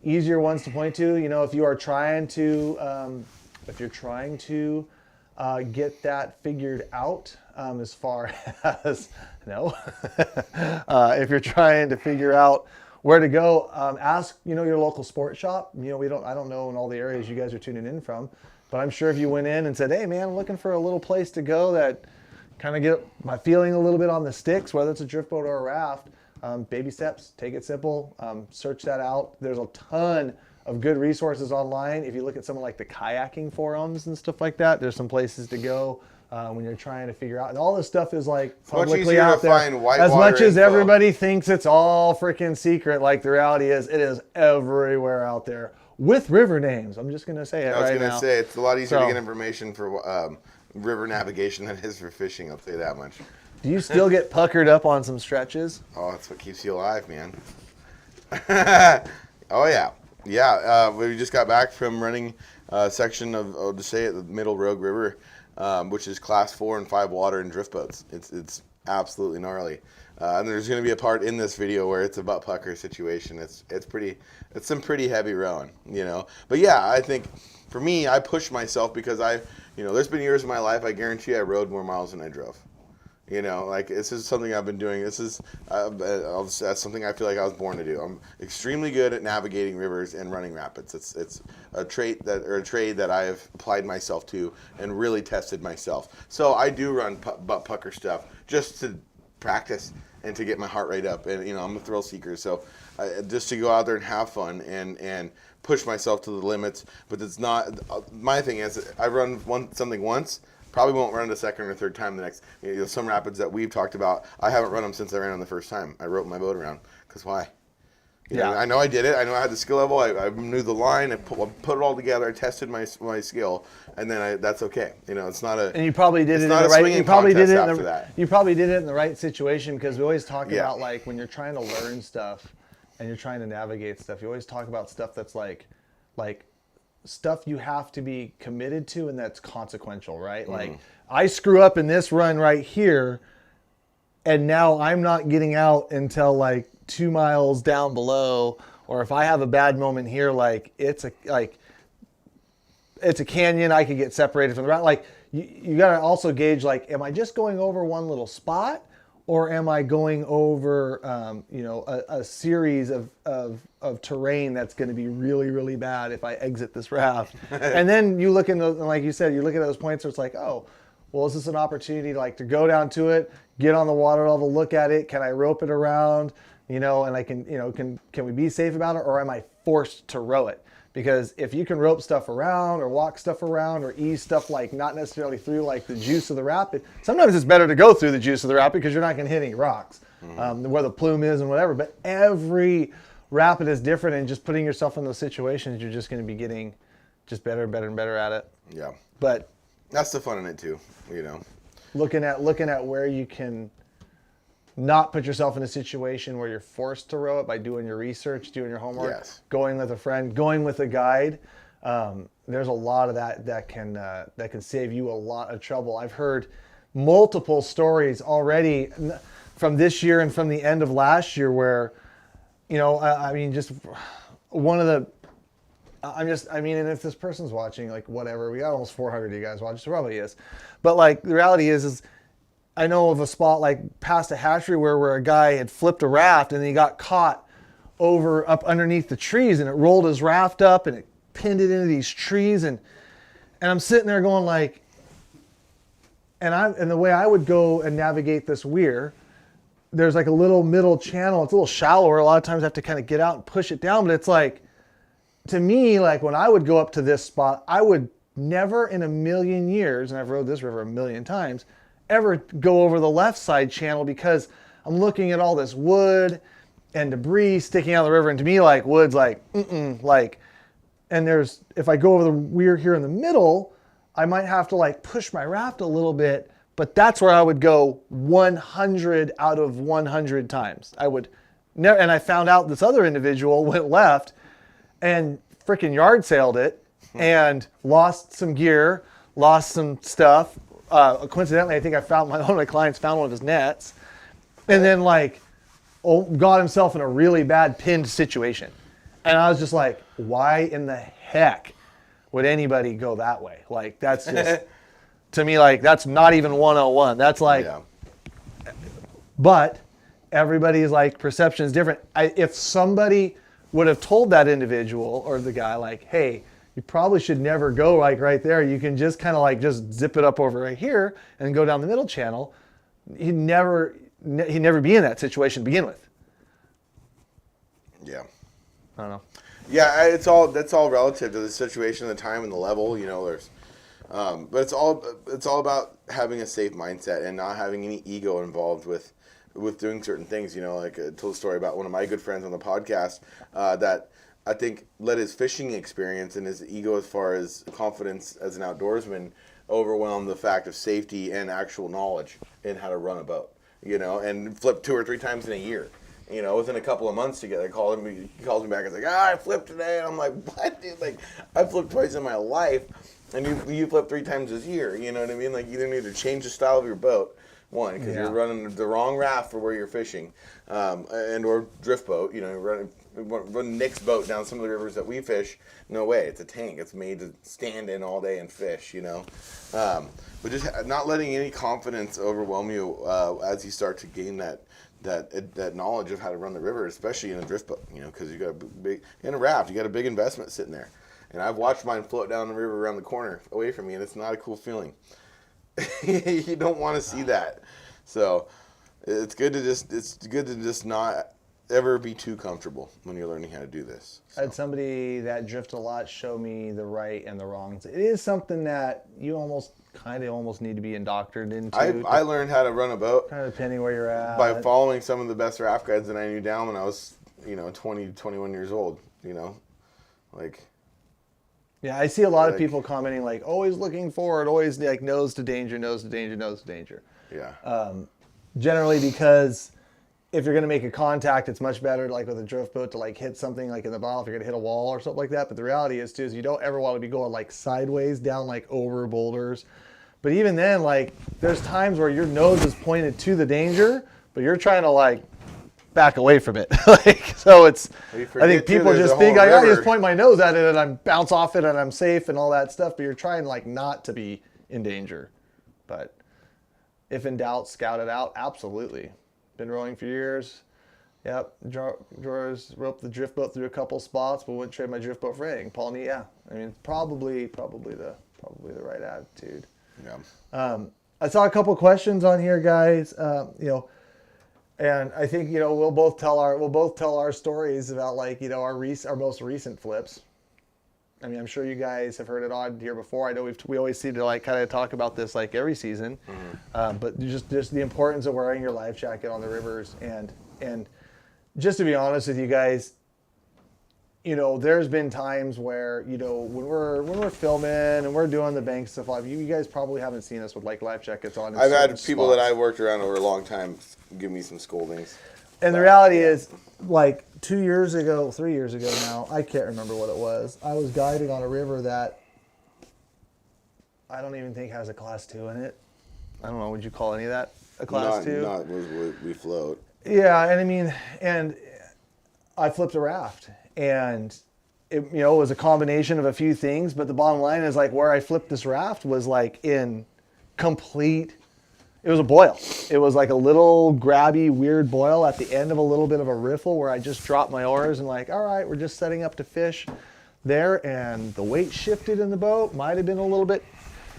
easier ones to point to. If you are trying to, get that figured out, as far as if you're trying to figure out where to go, ask your local sports shop. I don't know in all the areas you guys are tuning in from, but I'm sure if you went in and said, hey man, I'm looking for a little place to go that kind of get my feeling a little bit on the sticks, whether it's a drift boat or a raft, baby steps, take it simple, search that out. There's a ton of good resources online. If you look at some of like the kayaking forums and stuff like that, there's some places to go when you're trying to figure out. And all this stuff is like publicly out there. As much as everybody thinks it's all freaking secret, like the reality is, it is everywhere out there with river names. I'm just gonna say it right now. I was gonna say it's a lot easier to get information for river navigation than it is for fishing. I'll say that much. Do you still get puckered up on some stretches? Oh, that's what keeps you alive, man. Oh yeah. Yeah, we just got back from running a section of, I'll just say it, the Middle Rogue River, which is class 4 and 5 water and drift boats. It's absolutely gnarly. And there's going to be a part in this video where it's a butt pucker situation. It's some pretty heavy rowing, But yeah, I think for me, I push myself because there's been years in my life, I guarantee I rode more miles than I drove. This is something I've been doing. This is that's something I feel like I was born to do. I'm extremely good at navigating rivers and running rapids. It's a trade that I have applied myself to and really tested myself. So I do run butt pucker stuff just to practice and to get my heart rate up. And I'm a thrill seeker, so just to go out there and have fun and push myself to the limits. But it's not. My thing is, I run something once. Probably won't run it a second or third time the next. Some rapids that we've talked about, I haven't run them since I ran them the first time. I roped my boat around. Because why? I know I did it. I know I had the skill level. I knew the line. I put it all together. I tested my skill, and then that's okay. It's not a. And you probably did it in the right. You probably did it You probably did it in the right situation, because we always talk about, like, when you're trying to learn stuff and you're trying to navigate stuff, you always talk about stuff that's like stuff you have to be committed to and that's consequential, right? Like, I screw up in this run right here, and now I'm not getting out until like 2 miles down below. Or if I have a bad moment here, like it's a canyon, I could get separated from the route. Like, you got to also gauge, like, am I just going over one little spot, or am I going over a series of terrain that's going to be really, really bad if I exit this raft? And then you look in those, and like you said, you look at those points where it's like, oh, well, is this an opportunity to go down to it, get on the water level, look at it? Can I rope it around? And I can, can we be safe about it, or am I forced to row it? Because if you can rope stuff around or walk stuff around or ease stuff, like, not necessarily through like the juice of the rapid, sometimes it's better to go through the juice of the rapid because you're not going to hit any rocks, where the plume is and whatever. But every rapid is different, and just putting yourself in those situations, you're just going to be getting just better and better and better at it. Yeah. But that's the fun in it too, Looking at where you can not put yourself in a situation where you're forced to row it by doing your research, doing your homework, going with a friend, going with a guide. There's a lot of that can save you a lot of trouble. I've heard multiple stories already from this year and from the end of last year where, just one of the, and if this person's watching, like whatever, we got almost 400 of you guys watching, so probably is. But like the reality is I know of a spot like past a hatchery where a guy had flipped a raft and he got caught up underneath the trees, and it rolled his raft up and it pinned it into these trees, and I'm sitting there going like, and the way I would go and navigate this weir, there's like a little middle channel. It's a little shallower. A lot of times I have to kind of get out and push it down, but it's like, to me, like when I would go up to this spot, I would never in a million years, and I've rode this river a million times, ever go over the left side channel, because I'm looking at all this wood and debris sticking out of the river, and to me, like wood's like, and if I go over the weir here in the middle, I might have to like push my raft a little bit, but that's where I would go 100 out of 100 times. I would never, and I found out this other individual went left and freaking yard sailed it and lost some gear, lost some stuff. Coincidentally, I think one of my clients found one of his nets, and then got himself in a really bad pinned situation. And I was just like, why in the heck would anybody go that way? Like, that's just, to me, like, that's not even 101. That's like, but everybody's like perception is different. If somebody would have told that individual or the guy like, hey, you probably should never go like right there. You can just kind of like just zip it up over right here and go down the middle channel. He'd never be in that situation to begin with. Yeah. I don't know. Yeah, that's all relative to the situation, the time, and the level. There's, but it's all about having a safe mindset and not having any ego involved with doing certain things. Like I told a story about one of my good friends on the podcast that I think let his fishing experience and his ego as far as confidence as an outdoorsman overwhelm the fact of safety and actual knowledge in how to run a boat. And flip 2 or 3 times in a year. Within a couple of months together, he calls me back and is like, I flipped today. And I'm like, what, dude? Like, I flipped twice in my life, and you flip 3 times this year. You know what I mean? Like, you either need to change the style of your boat, one, because you're running the wrong raft for where you're fishing, and or drift boat. Run Nick's boat down some of the rivers that we fish. No way. It's a tank. It's made to stand in all day and fish, But just not letting any confidence overwhelm you as you start to gain that knowledge of how to run the river, especially in a drift boat, because you got in a raft, you got a big investment sitting there. And I've watched mine float down the river around the corner away from me, and it's not a cool feeling. You don't want to see that. So it's good to just not ever be too comfortable when you're learning how to do this. So. I had somebody that drifts a lot show me the right and the wrongs. It is something that you almost need to be indoctrinated into. I learned how to run a boat, kind of depending where you're at, by following some of the best raft guides that I knew down when I was 20, 21 years old. Yeah, I see a lot of people commenting like, always looking forward, always like nose to danger, nose to danger, nose to danger. Yeah. Generally, because if you're going to make a contact, it's much better, like with a drift boat, to like hit something like in the bottom if you're going to hit a wall or something like that. But the reality is too, is you don't ever want to be going like sideways down like over boulders. But even then, like there's times where your nose is pointed to the danger, but you're trying to like back away from it. So it's, I think people just think I just point my nose at it and I'm bounce off it and I'm safe and all that stuff. But you're trying like not to be in danger. But if in doubt, scout it out. Absolutely. Been rowing for years. Yep. Roped the drift boat through a couple spots, but wouldn't trade my drift boat for anything. Paul, yeah. I mean, probably the right attitude. Yeah. I saw a couple questions on here, guys. And I think we'll both tell our stories about like our most recent flips. I mean, I'm sure you guys have heard it on here before. I know we always seem to like kind of talk about this like every season, but just the importance of wearing your life jacket on the rivers and just to be honest with you guys, there's been times where, when we're filming and we're doing the bank stuff live, you guys probably haven't seen us with like life jackets on. I've had people that I've worked around over a long time give me some scoldings. And the reality is, like 2 years ago, 3 years ago now, I can't remember what it was. I was guiding on a river that I don't even think has a class 2 in it. I don't know, would you call any of that a class 2? Not we float. Yeah, and I flipped a raft. And it was a combination of a few things, but the bottom line is like where I flipped this raft was like in complete, it was a boil. It was like a little grabby, weird boil at the end of a little bit of a riffle where I just dropped my oars and like, all right, we're just setting up to fish there. And the weight shifted in the boat, might have been a little bit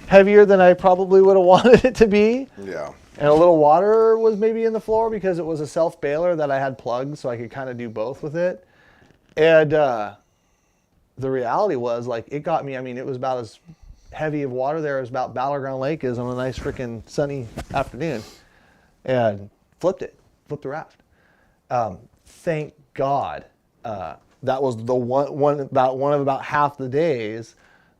heavier than I probably would have wanted it to be. Yeah. And a little water was maybe in the floor because it was a self bailer that I had plugged so I could kind of do both with it. And the reality was, like, it got me, it was about as heavy of water there as about Battleground Lake is on a nice freaking sunny afternoon. And flipped the raft. Thank God. That was the one of about half the days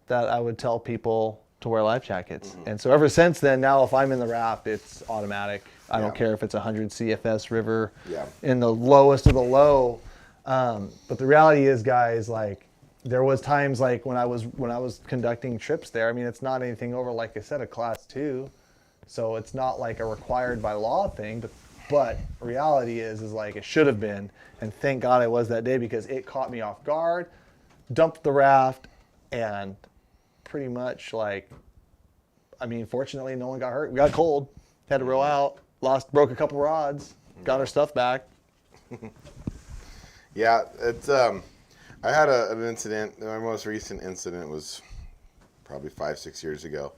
that I would tell people to wear life jackets. Mm-hmm. And so ever since then, now if I'm in the raft, it's automatic. I don't care if it's 100 CFS river in the lowest of the low. But the reality is, guys, like there was times like when I was conducting trips there, it's not anything over, like I said, a class 2. So it's not like a required by law thing, but reality is like it should have been. And thank God I was that day because it caught me off guard, dumped the raft, and pretty much fortunately no one got hurt. We got cold, had to row out, broke a couple rods, got our stuff back. Yeah, it's I had an incident. My most recent incident was probably 5-6 years ago.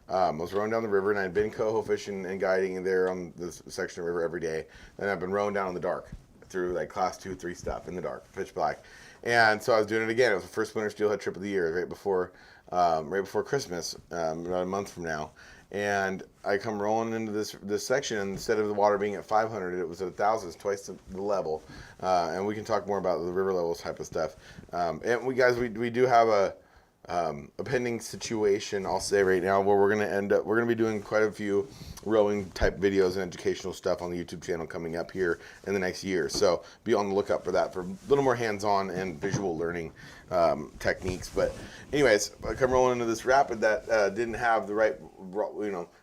I was rowing down the river, and I'd been coho fishing and guiding there on this section of the river every day. And I've been rowing down in the dark through like class 2, 3 stuff in the dark, pitch black. And so I was doing it again. It was the first winter steelhead trip of the year, right before Christmas, about a month from now. And I come rolling into this section, and instead of the water being at 500, it was at 1,000, twice the level. And we can talk more about the river levels type of stuff. And we do have a pending situation, I'll say right now, where we're going to be doing quite a few rowing type videos and educational stuff on the YouTube channel coming up here in the next year. So be on the lookout for that, for a little more hands-on and visual learning techniques. But anyways, I come rolling into this rapid that didn't have the right,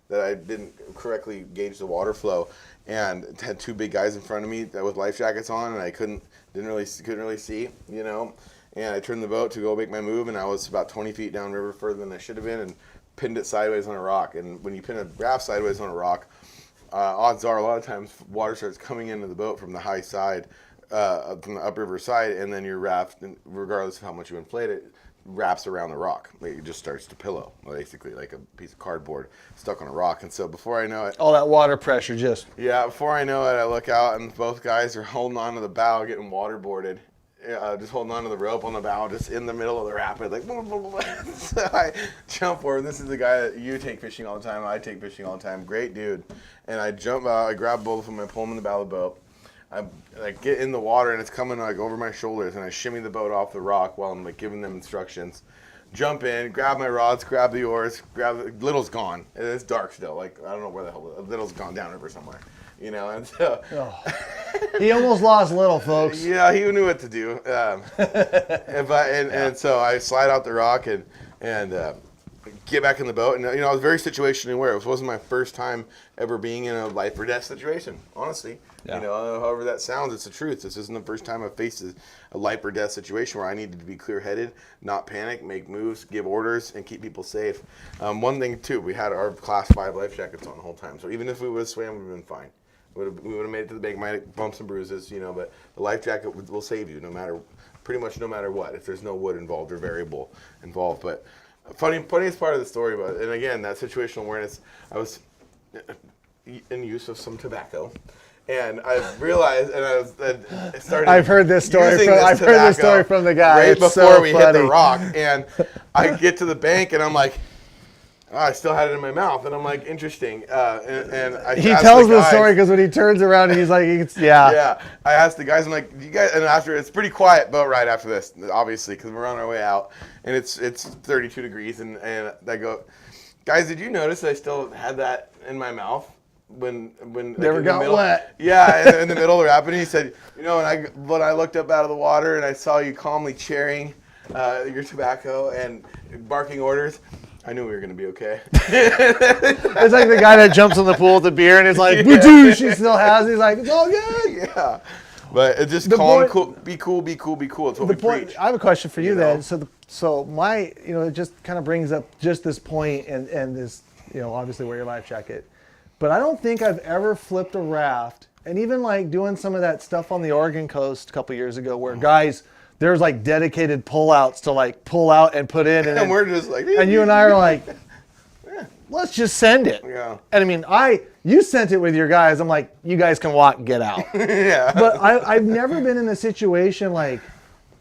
that I didn't correctly gauge the water flow, and had 2 big guys in front of me that with life jackets on, and I couldn't really see, And I turned the boat to go make my move, and I was about 20 feet downriver further than I should have been, and pinned it sideways on a rock. And when you pin a raft sideways on a rock, odds are a lot of times water starts coming into the boat from the high side, from the upriver side, and then your raft, regardless of how much you inflate it, wraps around the rock. It just starts to pillow, basically, like a piece of cardboard stuck on a rock. And so before I know it... all that water pressure just... Yeah, before I know it, I look out, and both guys are holding onto the bow, getting waterboarded. Just holding onto the rope on the bow, just in the middle of the rapid, like, blah, blah, blah. So I jump forward. This is the guy that you take fishing all the time. I take fishing all the time. Great dude. And I jump out. I grab both of them. I pull them in the bow of the boat. I get in the water, and it's coming like over my shoulders, and I shimmy the boat off the rock while I'm like giving them instructions. Jump in, grab my rods, grab the oars, Little's gone. It's dark still. Like, I don't know where the hell Little's gone downriver somewhere. And so he almost lost Little, folks. Yeah, he knew what to do. And so I slide out the rock and get back in the boat. And I was very situationally aware. It wasn't my first time ever being in a life or death situation. Honestly, however that sounds, it's the truth. This isn't the first time I've faced a life or death situation where I needed to be clear-headed, not panic, make moves, give orders, and keep people safe. One thing too, we had our class 5 life jackets on the whole time. So even if we would have swam, we would have been fine. We would have made it to the bank, might have bumped some bruises, but the life jacket will save you pretty much no matter what, if there's no wood involved or variable involved. But funniest part of the story, and again, that situational awareness, I was in use of some tobacco, and I realized, and I started. I've heard this story. I've heard this story from the guy right before we hit the rock, and I get to the bank, and I'm like, I still had it in my mouth, and I'm like, interesting. And he tells the story because when he turns around, he's like, Yeah. I asked the guys, I'm like, you guys, and after it's pretty quiet boat ride after this, obviously, because we're on our way out, and it's 32 degrees, and I go, guys, did you notice I still had that in my mouth when never got wet? Yeah, in the middle of the rapid. And he said, when I looked up out of the water and I saw you calmly chairing your tobacco and barking orders, I knew we were going to be okay. It's like the guy that jumps in the pool with the beer and it's like, boo-doo, she still has it. He's like, it's all good. Yeah. But it's just calm, cool, be cool, be cool, be cool. It's what we preach. I have a question for you then. So my, it just kind of brings up just this point and this, obviously wear your life jacket. But I don't think I've ever flipped a raft. And even like doing some of that stuff on the Oregon coast a couple years ago where guys, there's like dedicated pullouts to like pull out and put in. And we're just like, and you and I are like, let's just send it. Yeah. And I mean, you sent it with your guys. I'm like, you guys can walk and get out. Yeah. But I've never been in a situation like,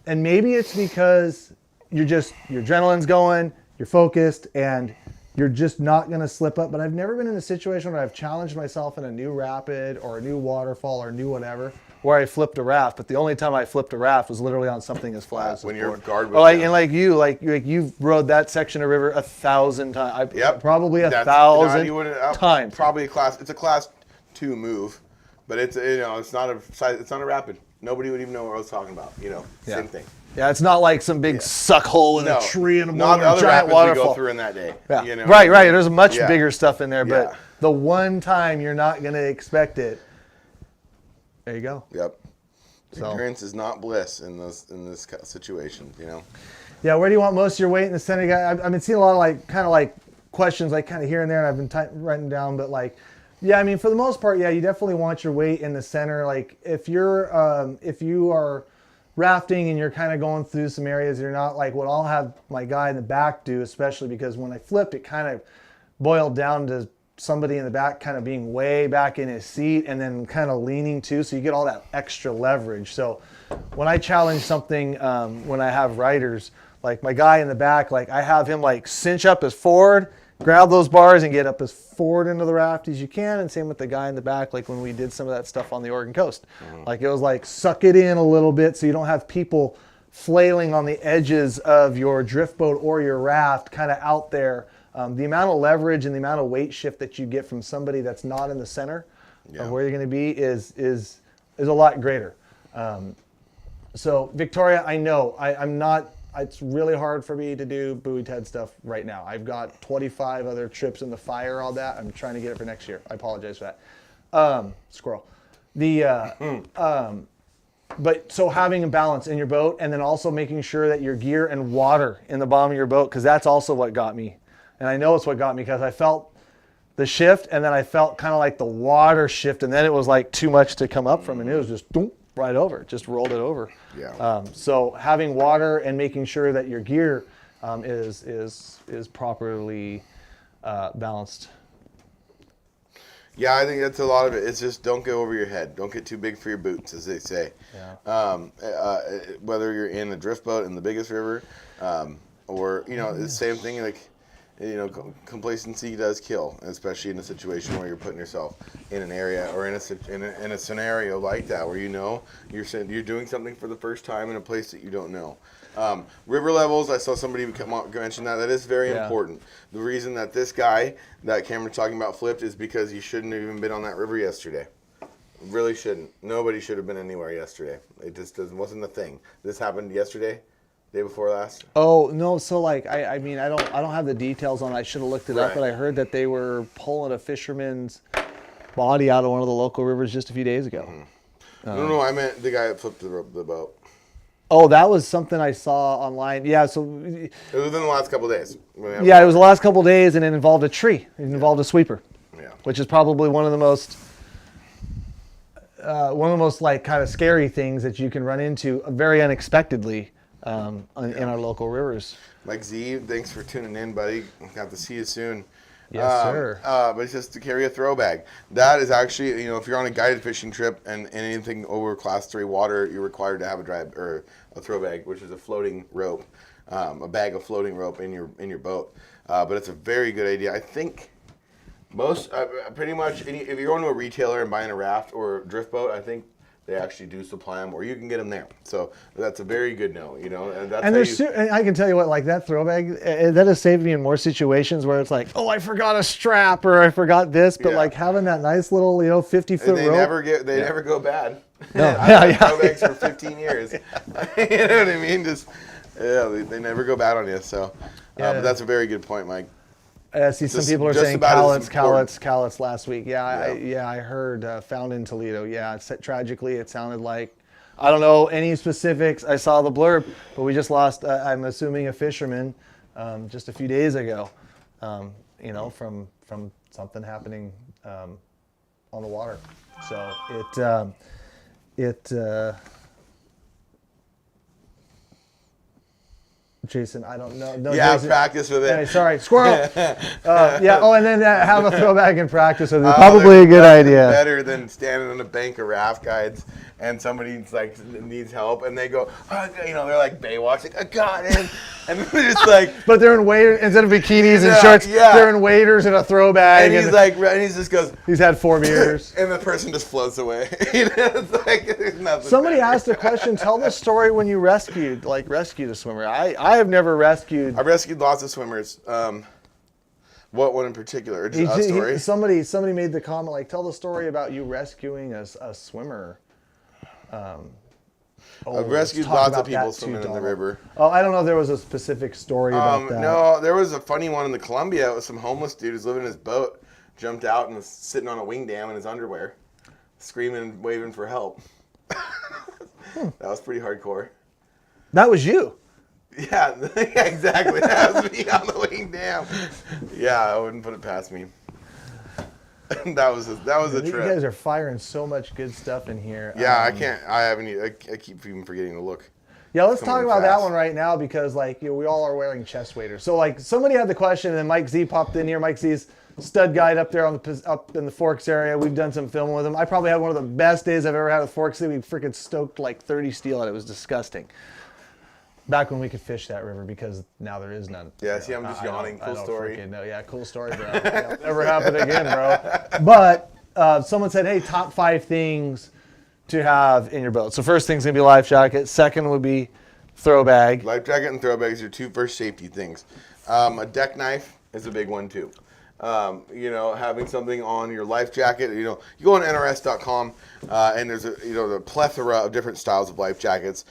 and maybe it's because your adrenaline's going, you're focused, and you're just not going to slip up. But I've never been in a situation where I've challenged myself in a new rapid or a new waterfall or new whatever, where I flipped a raft. But the only time I flipped a raft was literally on something as flat as when a your board. guard was down. And you've rode that section of river 1,000 times. Yep. Probably 1,000 times. Probably it's a class 2 move, but it's not a rapid. Nobody would even know what I was talking about. Same thing. Yeah, it's not like some big suck hole in a tree in a not the other giant rapids waterfall. we go through in that day. Yeah. Right. There's much bigger stuff in there, but the one time you're not going to expect it, there you go. Yep. Ignorance is not bliss in this situation. Yeah. Where do you want most of your weight in the center? I've been seeing a lot of questions here and there, and I've been writing down, but for the most part, you definitely want your weight in the center. Like if you are rafting and you're kind of going through some areas, you're not like what I'll have my guy in the back do, especially because when I flipped, it kind of boiled down to somebody in the back kind of being way back in his seat and then kind of leaning too, so you get all that extra leverage. So when I challenge something, when I have riders, like my guy in the back, like I have him like cinch up as forward, grab those bars and get up as forward into the raft as you can. And same with the guy in the back, like when we did some of that stuff on the Oregon coast. Like it was like suck it in a little bit so you don't have people flailing on the edges of your drift boat or your raft kind of out there. The amount of leverage and the amount of weight shift that you get from somebody that's not in the center of where you're going to be is a lot greater. So Victoria, I know I'm not. It's really hard for me to do buoy TED stuff right now. I've got 25 other trips in the fire, all that. I'm trying to get it for next year. I apologize for that. Squirrel. But so having a balance in your boat and then also making sure that your gear and water in the bottom of your boat, because that's also what got me. And I know it's what got me because I felt the shift and then I felt kind of like the water shift and then it was like too much to come up from and it was just right over, just rolled it over. Yeah. So having water and making sure that your gear is properly balanced. Yeah, I think that's a lot of it. It's just don't go over your head. Don't get too big for your boots, as they say. Yeah. Whether you're in a drift boat in the biggest river, or the same thing. Like, complacency does kill, especially in a situation where you're putting yourself in an area or in a scenario like that where you're doing something for the first time in a place that you don't know. River levels, I saw somebody mention that is very important. The reason that this guy that Cameron's talking about flipped is because he shouldn't have even been on that river yesterday. Really shouldn't. Nobody should have been anywhere yesterday. It just wasn't a thing. This happened yesterday. Day before last? Oh no! So like I mean I don't have the details on it. I should have looked it up, but I heard that they were pulling a fisherman's body out of one of the local rivers just a few days ago. No, I meant the guy that flipped the boat. Oh, that was something I saw online. Yeah, so it was within the last couple of days. Yeah, it was the last couple of days, and it involved a tree. It involved a sweeper. Yeah, which is probably one of the most like kind of scary things that you can run into very unexpectedly. In our local rivers. Mike Z, thanks for tuning in, buddy. Got to see you soon. Yes, sir. But it's just to carry a throw bag. That is actually, if you're on a guided fishing trip and anything over class 3 water, you're required to have a throw bag, which is a floating rope. a bag of floating rope in your boat. But it's a very good idea. I think most, pretty much, if you're going to a retailer and buying a raft or a drift boat, I think they actually do supply them, or you can get them there. So that's a very good note, And that's and I can tell you what, like that throw bag, that has saved me in more situations where it's like, oh, I forgot a strap or I forgot this, but like having that nice little 50-foot rope. They never go bad. No, I've had throw bags for 15 years. You know what I mean? They never go bad on you. So, but that's a very good point, Mike. I see some people are saying Owlets last week. I heard found in Toledo. Yeah, tragically it sounded like, I don't know any specifics. I saw the blurb, but we just lost, I'm assuming, a fisherman just a few days ago, from something happening on the water. So Jason, I don't know. No, Jason, practice with it. Hey, sorry, squirrel. And then have a throwback and practice with it. Probably a good idea. Better than standing on a bank of raft guides and somebody needs help and they go, they're like Baywatch, like, I got him. And they're just like. But they're in waders instead of bikinis and shorts. Yeah. They're in waders and a throw bag. And he just goes. He's had 4 beers. And the person just floats away. It's like there's nothing. Somebody asked a question. Tell the story when you rescued a swimmer. I have never rescued. I've rescued lots of swimmers. What one in particular? Just a story? Somebody made the comment, like, tell the story about you rescuing a swimmer. I've rescued lots of people swimming in the river. Oh, I don't know if there was a specific story about that. No, there was a funny one in the Columbia. It was some homeless dude who's living in his boat, jumped out and was sitting on a wing dam in his underwear, screaming and waving for help. That was pretty hardcore. That was you? Yeah, exactly. That was me on the wing dam. Yeah, I wouldn't put it past me. that was a trip. You guys are firing so much good stuff in here. Yeah, I keep even forgetting to look. Yeah, let's talk about that one right now because we all are wearing chest waders. So somebody had the question and then Mike Z popped in here. Mike Z's stud guide up there up in the Forks area. We've done some filming with him. I probably had one of the best days I've ever had with Forks. We freaking stoked like 30 steel and it was disgusting. Back when we could fish that river because now there is none. Yeah, see, I'm just yawning. Cool story. Cool story, bro. Yeah, never happen again, bro. But someone said, hey, top 5 things to have in your boat. So first thing's going to be life jacket. Second would be throw bag. Life jacket and throw bags are 2 first safety things. A deck knife is a big one, too. Having something on your life jacket, you go on NRS.com and there's a plethora of different styles of life jackets.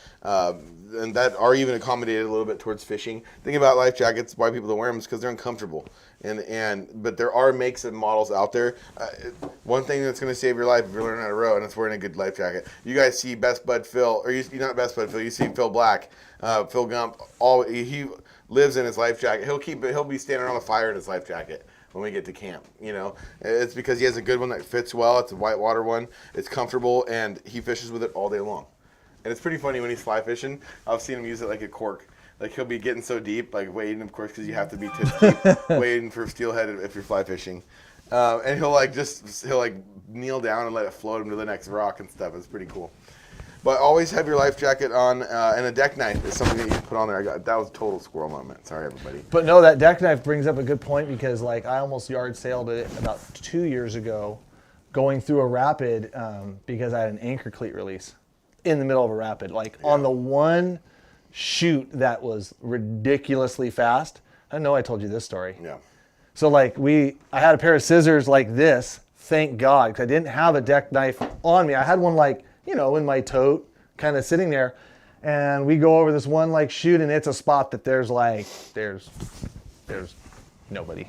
And that are even accommodated a little bit towards fishing. Think about life jackets, why people don't wear them is because they're uncomfortable. But there are makes and models out there. One thing that's going to save your life if you're learning how to row, and it's wearing a good life jacket. You guys see Best Bud Phil, or not Best Bud Phil, you see Phil Black, Phil Gump. He lives in his life jacket. He'll be standing around the fire in his life jacket when we get to camp. It's because he has a good one that fits well. It's a whitewater one. It's comfortable, and he fishes with it all day long. And it's pretty funny when he's fly fishing. I've seen him use it like a cork. Like he'll be getting so deep, like wading, of course, because you have to be deep, wading for steelhead if you're fly fishing. And he'll kneel down and let it float him to the next rock and stuff. It's pretty cool. But always have your life jacket on, and a deck knife is something that you can put on there. That was a total squirrel moment. Sorry, everybody. But no, that deck knife brings up a good point because I almost yard sailed it about 2 years ago, going through a rapid because I had an anchor cleat release in the middle of a rapid, on the one chute that was ridiculously fast. I know I told you this story. Yeah. So I had a pair of scissors like this, thank God, because I didn't have a deck knife on me. I had one in my tote, kind of sitting there, and we go over this one chute, and it's a spot that there's nobody.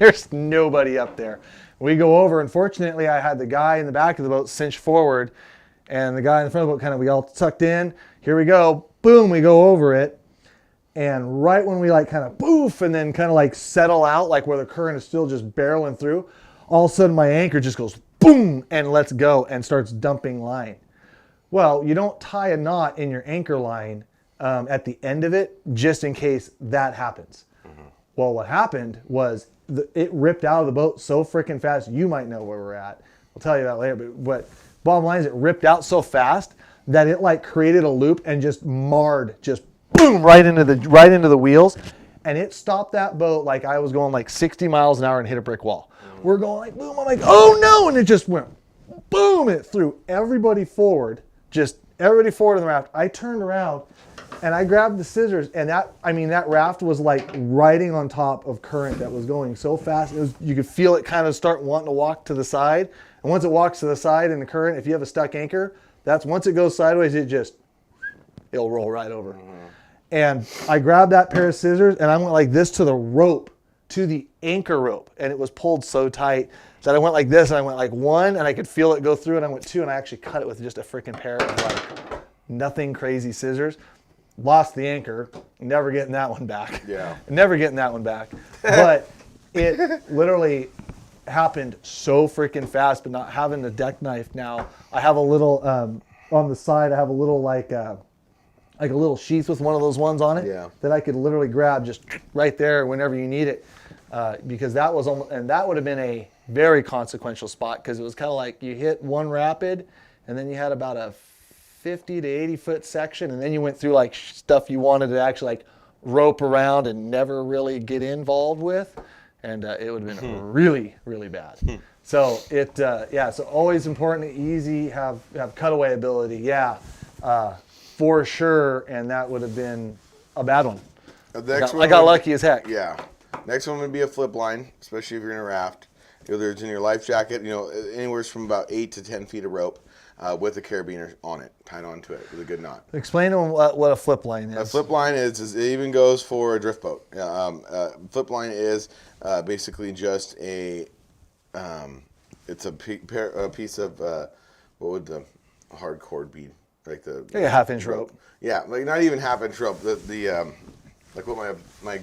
There's nobody up there. We go over, and fortunately I had the guy in the back of the boat cinched forward, and the guy in the front of the boat we all tucked in. Here we go. Boom, we go over it. And right when we poof and then settle out, where the current is still just barreling through, all of a sudden my anchor just goes boom and lets go and starts dumping line. Well, you don't tie a knot in your anchor line at the end of it just in case that happens. Mm-hmm. Well, what happened was it ripped out of the boat so freaking fast. You might know where we're at. I'll tell you that later. But bottom line is it ripped out so fast that it created a loop and just marred, just boom, right into the wheels. And it stopped that boat like I was going like 60 miles an hour and hit a brick wall. We're going like boom. I'm like, oh no. And it just went boom. It threw everybody forward. Just everybody forward in the raft. I turned around and I grabbed the scissors. And that raft was like riding on top of current that was going so fast. You could feel it kind of start wanting to walk to the side. And once it walks to the side in the current, if you have a stuck anchor, once it goes sideways, it'll roll right over. And I grabbed that pair of scissors and I went like this to the rope, to the anchor rope. And it was pulled so tight that I went like this and I went like 1 and I could feel it go through and I went 2 and I actually cut it with just a freaking pair of like nothing crazy scissors. Lost the anchor, never getting that one back. Yeah. Never getting that one back. But it literally happened so freaking fast, but not having the deck knife now. I have a little, on the side, I have a little like a little sheath with one of those ones on it that I could literally grab just right there whenever you need it. Because that was almost, and that would have been a very consequential spot because it was kind of like you hit one rapid and then you had about a 50 to 80 foot section and then you went through like stuff you wanted to actually like rope around and never really get involved with. And it would have been really, really bad. So so always important, easy, have cutaway ability. For sure, and that would have been a bad one. I got lucky as heck. Yeah. Next one would be a flip line, especially if you're in a raft. Whether it's in your life jacket, anywhere from about 8 to 10 feet of rope with a carabiner on it, tied onto it with a good knot. Explain to them what a flip line is. A flip line is it even goes for a drift boat. Flip line is basically just it's a piece of, what would the hard cord be? Like a half-inch rope. Yeah, like not even half-inch rope. Like what my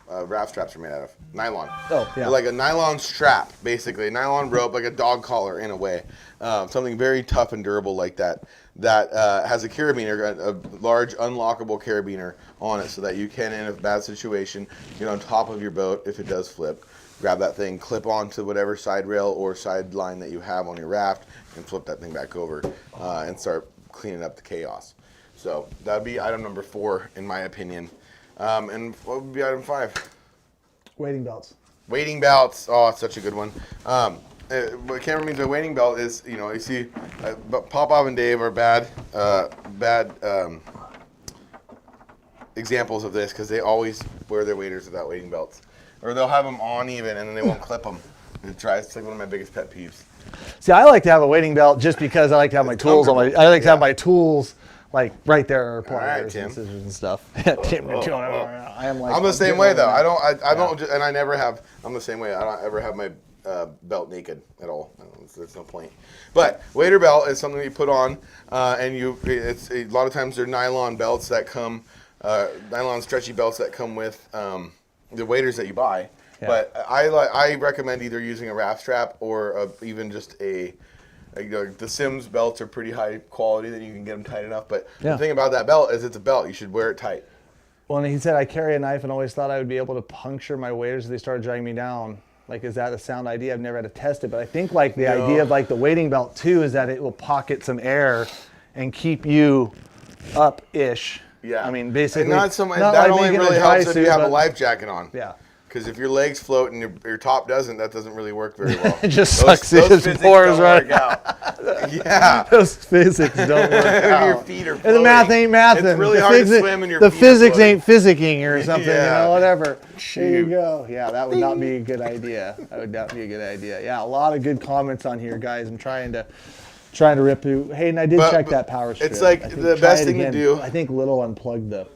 raft straps are made out of. Nylon. Oh, yeah. Like a nylon strap, basically. A nylon rope, like a dog collar in a way. Something very tough and durable like that. That has a carabiner, a large unlockable carabiner on it so that you can, in a bad situation, get on top of your boat if it does flip. Grab that thing, clip onto whatever side rail or side line that you have on your raft, and flip that thing back over and start cleaning up the chaos. So that'd be item number 4 in my opinion. And what would be item 5? Wading belts. Wading belts. Oh, it's such a good one. What camera means a wading belt is, you see, Pop-Off and Dave are bad examples of this because they always wear their waders without wading belts, or they'll have them on even and then they won't clip them. It's like one of my biggest pet peeves. See, I like to have a wading belt just because I like to have my tools on I like to have my tools like right there, pliers and scissors and stuff. Tim, I'm the same way though. I don't, and I never have. I'm the same way. I don't ever have my belt naked at all. There's no point. But wader belt is something you put on, and it's a lot of times they're nylon belts that come, nylon stretchy belts that come with the waders that you buy. Yeah. But I recommend either using a raft strap or even just the Sims belts are pretty high quality that you can get them tight enough. But the thing about that belt is it's a belt. You should wear it tight. Well, and he said, I carry a knife and always thought I would be able to puncture my waders if they started dragging me down. Like, is that a sound idea? I've never had to test it. But I think like the idea of like the wading belt too is that it will pocket some air and keep you up-ish. Yeah. I mean, basically. And that only really helps if you have a life jacket on. Yeah. Because if your legs float and your top doesn't, that doesn't really work very well. It just sucks in his pores right out. Yeah. Those physics don't work out. Your feet are floating. And the math ain't mathing. It's really hard to swim and your the feet physics are ain't physicking or something, whatever. Shoot. There you go. Yeah, that would not be a good idea. That would not be a good idea. Yeah, a lot of good comments on here, guys. I'm trying to rip through. Hey, and I did check that power strip. It's like the best thing to do. I think Little unplugged the...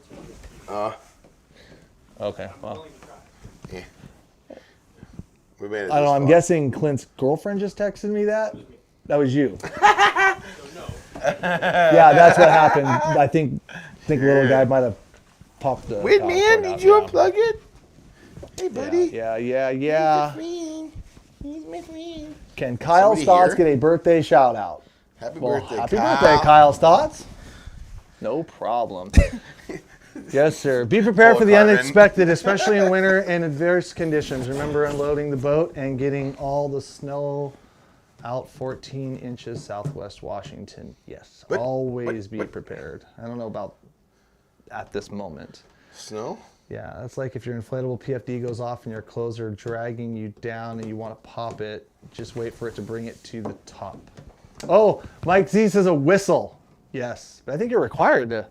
Okay, well... We made it I don't know. I'm guessing Clint's girlfriend just texted me that. That was you. Yeah, that's what happened. I think little guy might have popped the. Wait, man, did you unplug it? Hey, buddy. Yeah. He's my friend. Can Kyle Stotts get a birthday shout out? Happy birthday, happy birthday, Kyle Stotts. No problem. Yes, sir. Be prepared for the unexpected, especially in winter and adverse conditions. Remember unloading the boat and getting all the snow out 14 inches southwest Washington. Yes, always be prepared. I don't know about at this moment. Snow? Yeah, that's like if your inflatable PFD goes off and your clothes are dragging you down and you want to pop it, just wait for it to bring it to the top. Oh, Mike Z says a whistle. Yes, but I think you're required to.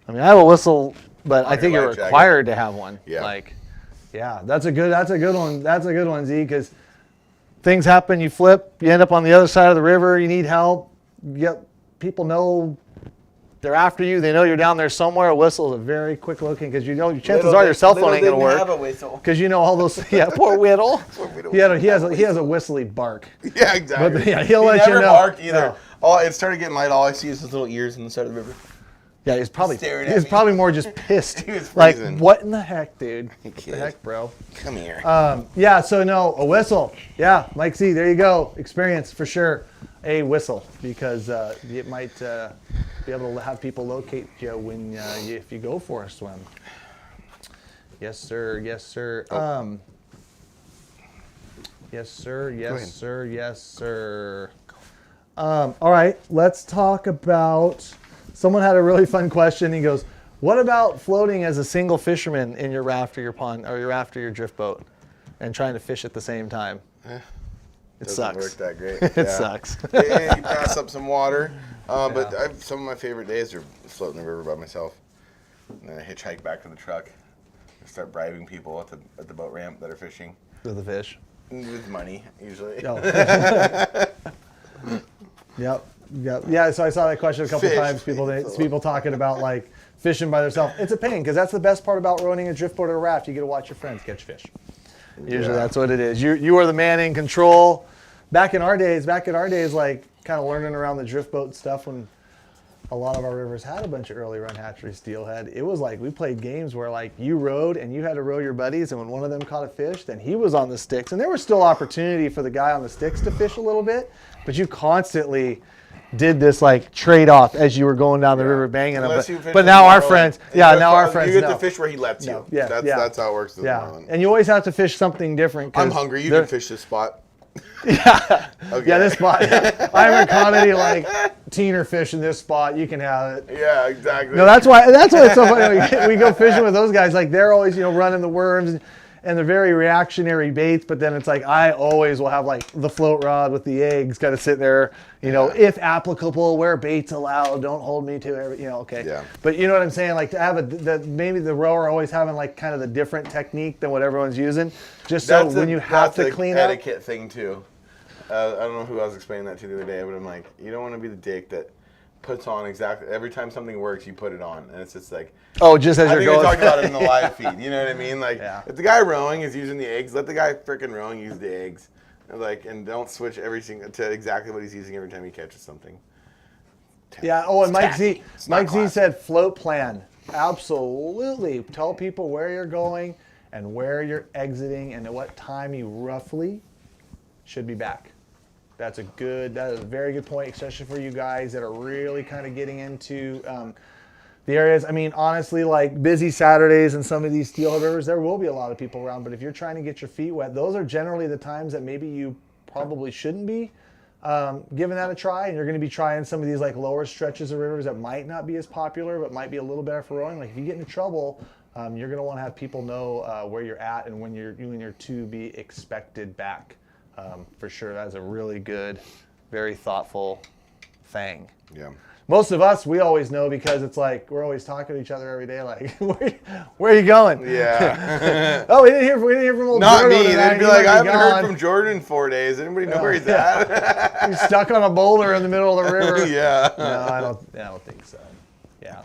I mean, I have a whistle, but I think you're required to have one. Yeah. Like, yeah, that's a good one. That's a good one, Z, because things happen, you flip, you end up on the other side of the river, you need help. People know they're after you. They know you're down there somewhere. A whistle is a very quick looking because chances are your cell phone ain't gonna work. Have a whistle. Because you know all those. Yeah, poor Whittle. He has a whistly bark. Yeah, exactly. But, yeah, he'll let you know. Never barked either. No. Oh, it started getting light. All I see is his little ears on the side of the river. Yeah, he's probably more just pissed. He was like, freezing. what in the heck, dude? What the heck, bro? Come here. Yeah, so no, a whistle. Yeah, Mike Z, there you go. Experience for sure. A whistle, because it might be able to have people locate you when if you go for a swim. Yes, sir. Yes, sir. Oh. Yes, sir. Yes, sir. Yes, sir. All right, let's talk about. Someone had a really fun question. He goes, "What about floating as a single fisherman in your raft or your pond or your raft or your drift boat, and trying to fish at the same time?" It sucks. Doesn't work that great. It sucks. Yeah, you pass up some water. But some of my favorite days are floating the river by myself. And then I hitchhike back to the truck and start bribing people at the boat ramp that are fishing. With the fish. With money, usually. Oh. Yep. Yeah, so I saw that question a couple times. People talking about like fishing by themselves. It's a pain because that's the best part about owning a drift boat or a raft. You get to watch your friends catch fish. Usually that's what it is. You are the man in control. Back in our days, like kind of learning around the drift boat stuff when a lot of our rivers had a bunch of early run hatchery steelhead. It was like we played games where like you rowed and you had to row your buddies, and when one of them caught a fish, then he was on the sticks, and there was still opportunity for the guy on the sticks to fish a little bit, but you constantly did this like trade-off as you were going down the river banging them. But now our friends, you get to fish where he lets you. Yeah, that's how it works. And you always have to fish something different. I'm hungry. You can fish this spot. Yeah. Okay. Yeah, this spot. Yeah. I'm a quantity like teener fish in this spot. You can have it. Yeah, exactly. No, that's why it's so funny. We go fishing with those guys. Like they're always running the worms. And they're very reactionary baits, but then it's like I always will have like the float rod with the eggs kind of sit there, if applicable, where bait's allowed, don't hold me to every, okay. Yeah. But you know what I'm saying? Like to have maybe the rower always having like kind of the different technique than what everyone's using, just so when you have to clean up. That's an etiquette thing too. I don't know who I was explaining that to the other day, but I'm like, you don't want to be the dick that puts on exactly every time something works, you put it on, and it's just like. Oh, just as you're going. I think we talked about it in the live feed. You know what I mean? Like, if the guy rowing is using the eggs, let the guy freaking rowing use the eggs, and don't switch everything to exactly what he's using every time he catches something. Yeah. Oh, and Mike Z said float plan. Absolutely. Tell people where you're going and where you're exiting and at what time you roughly should be back. That is a very good point, especially for you guys that are really kind of getting into the areas. I mean, honestly, like busy Saturdays and some of these steelhead rivers, there will be a lot of people around. But if you're trying to get your feet wet, those are generally the times that maybe you probably shouldn't be giving that a try. And you're going to be trying some of these like lower stretches of rivers that might not be as popular, but might be a little better for rowing. Like if you get into trouble, you're going to want to have people know where you're at and when you're to be expected back. For sure, that's a really good, very thoughtful thing. Yeah. Most of us, we always know because it's like we're always talking to each other every day. Like, where are you going? Yeah. Oh, we didn't hear from old Not Jordan. Not me. Tonight. They'd be like, I haven't heard from Jordan in 4 days. Anybody know where he's at? He's stuck on a boulder in the middle of the river. Yeah. No, I don't think so. Yeah.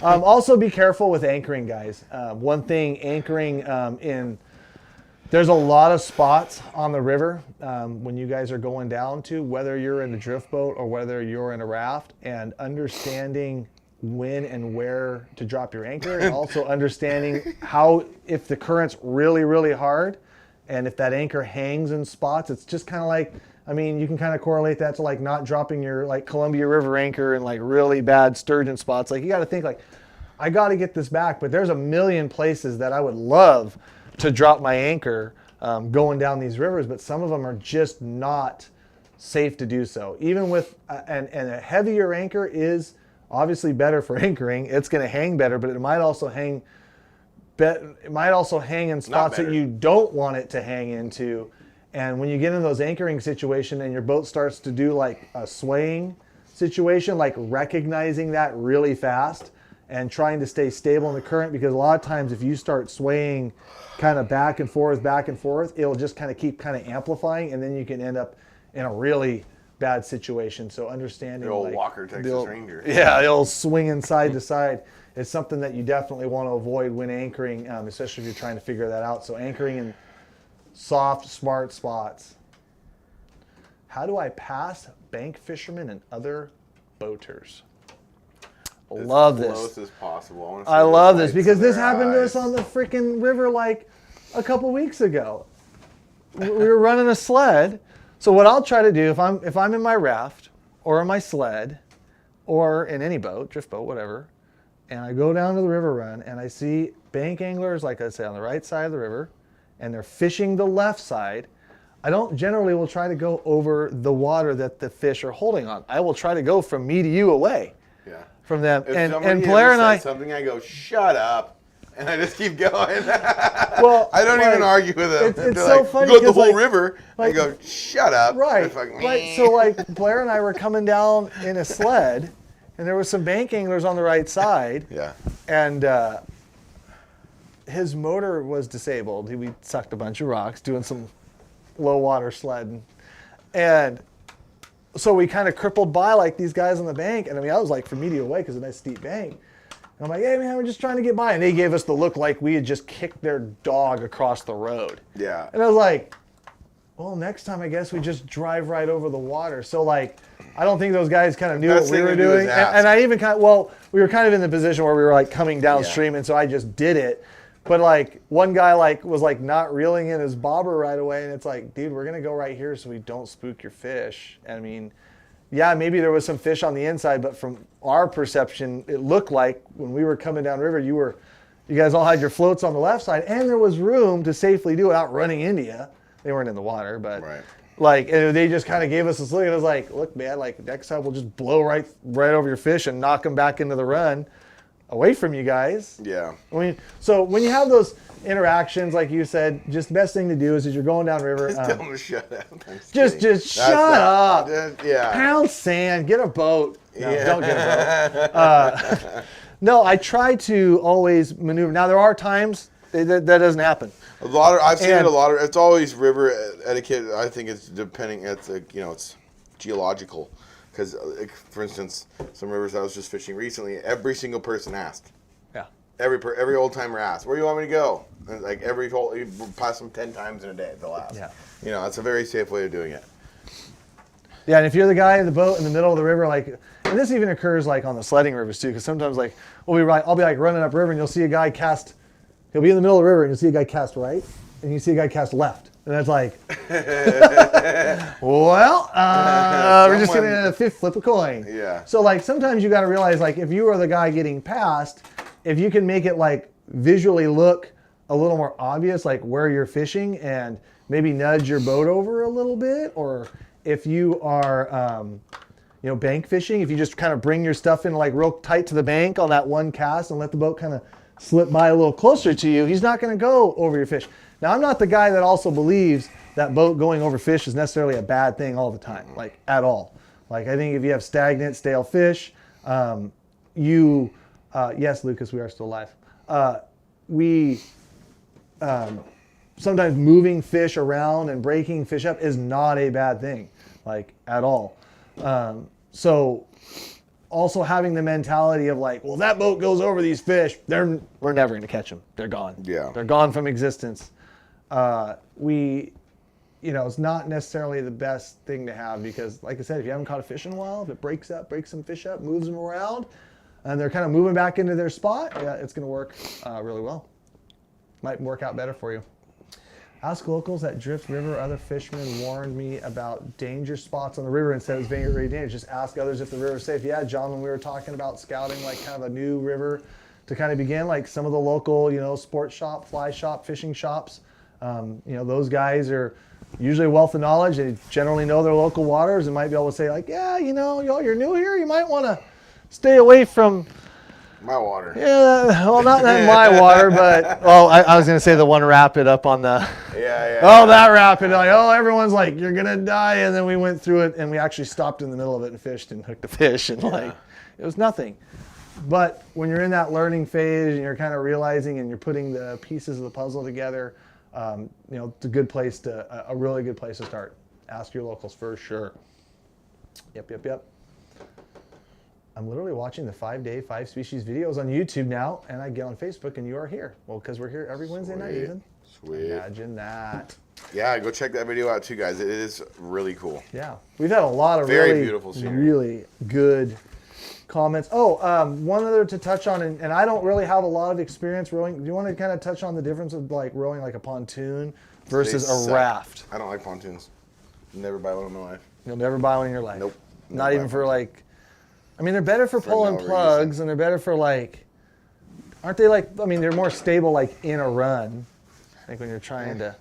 Also, be careful with anchoring, guys. One thing, anchoring there's a lot of spots on the river when you guys are going down to, whether you're in a drift boat or whether you're in a raft, and understanding when and where to drop your anchor, and also understanding if the current's really, really hard, and if that anchor hangs in spots, it's just kind of like, I mean, you can kind of correlate that to like not dropping your like Columbia River anchor in like really bad sturgeon spots. Like you got to think like, I got to get this back, but there's a million places that I would love to drop my anchor going down these rivers, but some of them are just not safe to do so. Even with, and a heavier anchor is obviously better for anchoring. It's going to hang better, but it might also hang in spots that you don't want it to hang into. And when you get in those anchoring situation and your boat starts to do like a swaying situation, like recognizing that really fast and trying to stay stable in the current, because a lot of times if you start swaying kind of back and forth, it'll just kind of keep kind of amplifying, and then you can end up in a really bad situation. So understanding the old like, Walker Texas Ranger. Yeah, it'll swing side to side. It's something that you definitely want to avoid when anchoring, especially if you're trying to figure that out. So anchoring in soft, smart spots. How do I pass bank fishermen and other boaters? Love this. As close as possible. I love this because this happened to us on the freaking river like a couple weeks ago. We were running a sled. So what I'll try to do if I'm in my raft or in my sled or in any boat, drift boat, whatever, and I go down to the river run and I see bank anglers, like I say, on the right side of the river, and they're fishing the left side, I don't generally will try to go over the water that the fish are holding on. I will try to go from me to you away. Yeah. From them. If and Blair and I something, I go, shut up, and I just keep going. Well, I don't even argue with them. It's so funny. Go the whole river. I go, shut up. Right. Right. So like Blair and I were coming down in a sled, and there were some bank anglers on the right side. Yeah. And his motor was disabled. We sucked a bunch of rocks doing some low water sledding, and so we kind of crippled by like these guys on the bank. And I mean, I was like from media away because it's a nice steep bank. And I'm like, hey man, we're just trying to get by. And they gave us the look like we had just kicked their dog across the road. Yeah. And I was like, well, next time I guess we just drive right over the water. So like, I don't think those guys kind of knew what we were doing. And I even we were kind of in the position where we were like coming downstream. Yeah. And so I just did it. But like one guy like was like not reeling in his bobber right away, and it's like, dude, we're gonna go right here so we don't spook your fish. I mean, yeah, maybe there was some fish on the inside, but from our perception, it looked like when we were coming downriver, you guys all had your floats on the left side, and there was room to safely do it without running into you. They weren't in the water, but right. Like, and they just kind of gave us this look, and it was like, look, man, like next time we'll just blow right over your fish and knock them back into the run. Away from you guys. Yeah. So when you have those interactions, like you said, just the best thing to do is as you're going downriver. Just tell them to shut up. Just shut up. Yeah. Pound sand. Get a boat. No, yeah. Don't get a boat. No, I try to always maneuver. Now there are times that doesn't happen. I've seen it a lot. It's always river etiquette. I think it's depending. It's it's geological. Because, for instance, some rivers I was just fishing recently, every single person asked. Yeah. Every old timer asked, where do you want me to go? And like you pass them 10 times in a day, they'll ask. Yeah. That's a very safe way of doing it. Yeah, and if you're the guy in the boat in the middle of the river, like, and this even occurs like on the sledding rivers too, because sometimes like I'll be like running up river and you'll see a guy cast. He'll be in the middle of the river and you'll see a guy cast right, and you see a guy cast left. And that's like, well, we're just going to flip a coin. Yeah. So like sometimes you got to realize like if you are the guy getting passed, if you can make it like visually look a little more obvious, like where you're fishing, and maybe nudge your boat over a little bit, or if you are, bank fishing, if you just kind of bring your stuff in like real tight to the bank on that one cast and let the boat kind of slip by a little closer to you, he's not going to go over your fish. Now, I'm not the guy that also believes that boat going over fish is necessarily a bad thing all the time, like at all. Like I think if you have stagnant, stale fish, yes, Lucas, we are still alive. Sometimes moving fish around and breaking fish up is not a bad thing, like at all. So also having the mentality of like, well, that boat goes over these fish, we're never going to catch them. They're gone. Yeah. They're gone from existence. It's not necessarily the best thing to have because, like I said, if you haven't caught a fish in a while, if it breaks some fish up, moves them around, and they're kind of moving back into their spot, yeah, it's going to work really well. Might work out better for you. Ask locals at Drift River. Other fishermen warned me about danger spots on the river and said it was very dangerous. Just ask others if the river is safe. Yeah, John, when we were talking about scouting like kind of a new river to kind of begin, like some of the local, sports shop, fly shop, fishing shops, those guys are usually a wealth of knowledge. They generally know their local waters and might be able to say like, yeah, you're new here. You might want to stay away from my water. Yeah, well, not my water, but I was gonna say the one rapid up on the. Yeah. Oh, that rapid! Like, everyone's like, you're gonna die, and then we went through it, and we actually stopped in the middle of it and fished and hooked a fish, and like, it was nothing. But when you're in that learning phase and you're kind of realizing and you're putting the pieces of the puzzle together, it's a good place a really good place to start. Ask your locals for sure. Yep. I'm literally watching the 5-day, 5-species videos on YouTube now, and I get on Facebook, and you are here. Well, because we're here every Wednesday night, Ethan. Sweet. Imagine that. Yeah, go check that video out too, guys. It is really cool. Yeah, we've had a lot of very beautiful scenery. Really good comments. One other to touch on, and I don't really have a lot of experience rowing. Do you want to kind of touch on the difference of like rowing like a pontoon versus a raft? I don't like pontoons. Never buy one in my life. You'll never buy one in your life? Nope. Not even for like, I mean, they're better for pulling plugs, and they're better for like, aren't they like, I mean, they're more stable like in a run, like when you're trying to,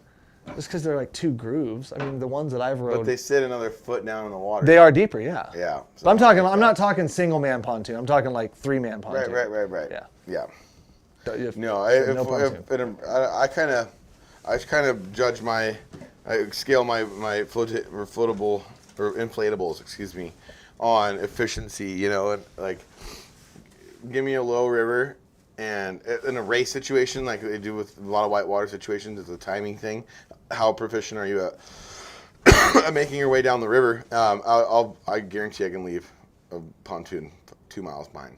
just because they're like 2 grooves. I mean, the ones that I've rowed. But they sit another foot down in the water. They are deeper, yeah. Yeah. So I'm not talking single man pontoon. I'm talking like 3-man pontoon. Right. Yeah. No, I kind of judge I scale my floatable or inflatables, excuse me, on efficiency, and like give me a low river and in a race situation like they do with a lot of whitewater situations, it's a timing thing. How proficient are you at making your way down the river? I guarantee I can leave a pontoon 2 miles behind,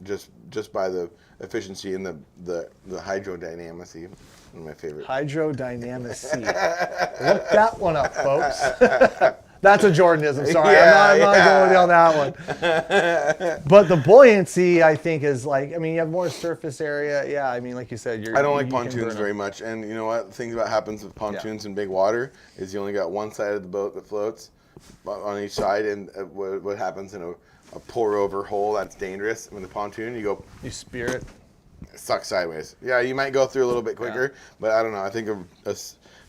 just by the efficiency and the hydrodynamicy. One of my favorite. Hydrodynamicy. Look that one up, folks. That's a Jordanism. Sorry, yeah, I'm not going down that one. But the buoyancy, I think, is like, I mean, you have more surface area. Yeah, I mean, like you said, I don't like pontoons very much. And you know what? The thing that happens with pontoons in big water is you only got one side of the boat that floats on each side. And what happens in a pour over hole that's dangerous. With the pontoon, you spear it. It sucks sideways. Yeah, you might go through a little bit quicker, but I don't know. I think of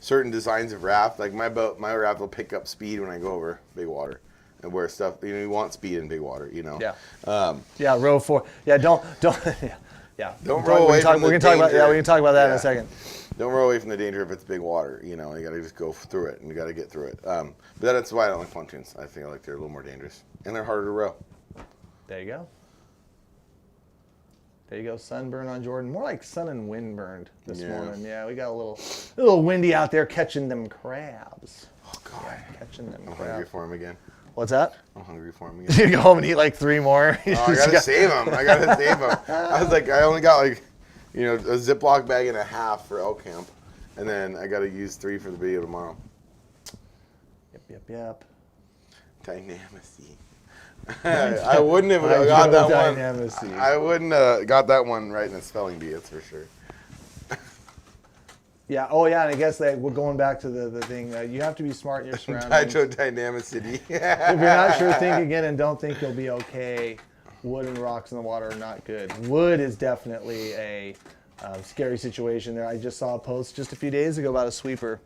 certain designs of raft, like my raft will pick up speed when I go over big water, and where stuff you want speed in big water, Yeah. Row 4. Yeah. Don't. Yeah. Don't row away from the danger. We can talk about that in a second. Don't row away from the danger if it's big water. You got to just go through it, and you got to get through it. But that's why I don't like pontoons. I think they're a little more dangerous, and they're harder to row. There you go. There you go, sunburn on Jordan. More like sun and wind burned this morning. Yeah, we got a little windy out there catching them crabs. Oh, God. Yeah, catching them crabs. I'm hungry for them again. What's that? I'm hungry for them again. You go home and eat like 3 more. I gotta save them. I was like, I only got like, a Ziploc bag and a half for elk camp. And then I gotta use 3 for the video tomorrow. Yep. Dynamicy. I wouldn't have got that one. I wouldn't have got that one right in the spelling bee, that's for sure. Yeah. Oh, yeah. And I guess we're going back to the thing. You have to be smart in your surroundings. Hydrodynamicity. If you're not sure, think again and don't think you'll be okay. Wood and rocks in the water are not good. Wood is definitely a scary situation there. I just saw a post just a few days ago about a sweeper.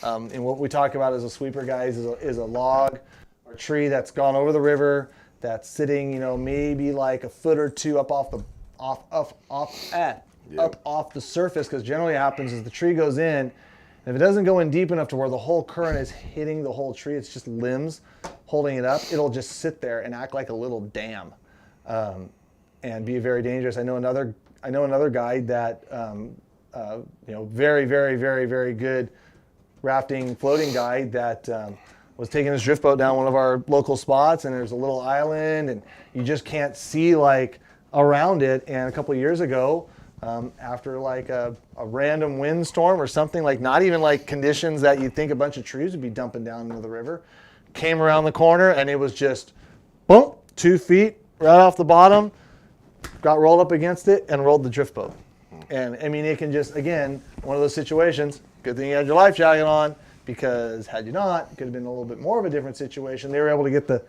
And what we talk about as a sweeper, guys, is a log or tree that's gone over the river, that's sitting, maybe like a foot or 2 up off the surface, because generally what happens is the tree goes in, and if it doesn't go in deep enough to where the whole current is hitting the whole tree, it's just limbs holding it up, it'll just sit there and act like a little dam, and be very dangerous. I know another guide that very, very, very, very good rafting floating guide that was taking his drift boat down one of our local spots, and there's a little island and you just can't see like around it. And a couple of years ago, after like a random windstorm or something, like not even like conditions that you'd think a bunch of trees would be dumping down into the river, came around the corner and it was just boom, 2 feet right off the bottom, got rolled up against it and rolled the drift boat. And I mean, it can just, again, one of those situations, good thing you had your life jacket on, because had you not, it could have been a little bit more of a different situation. They were able to get the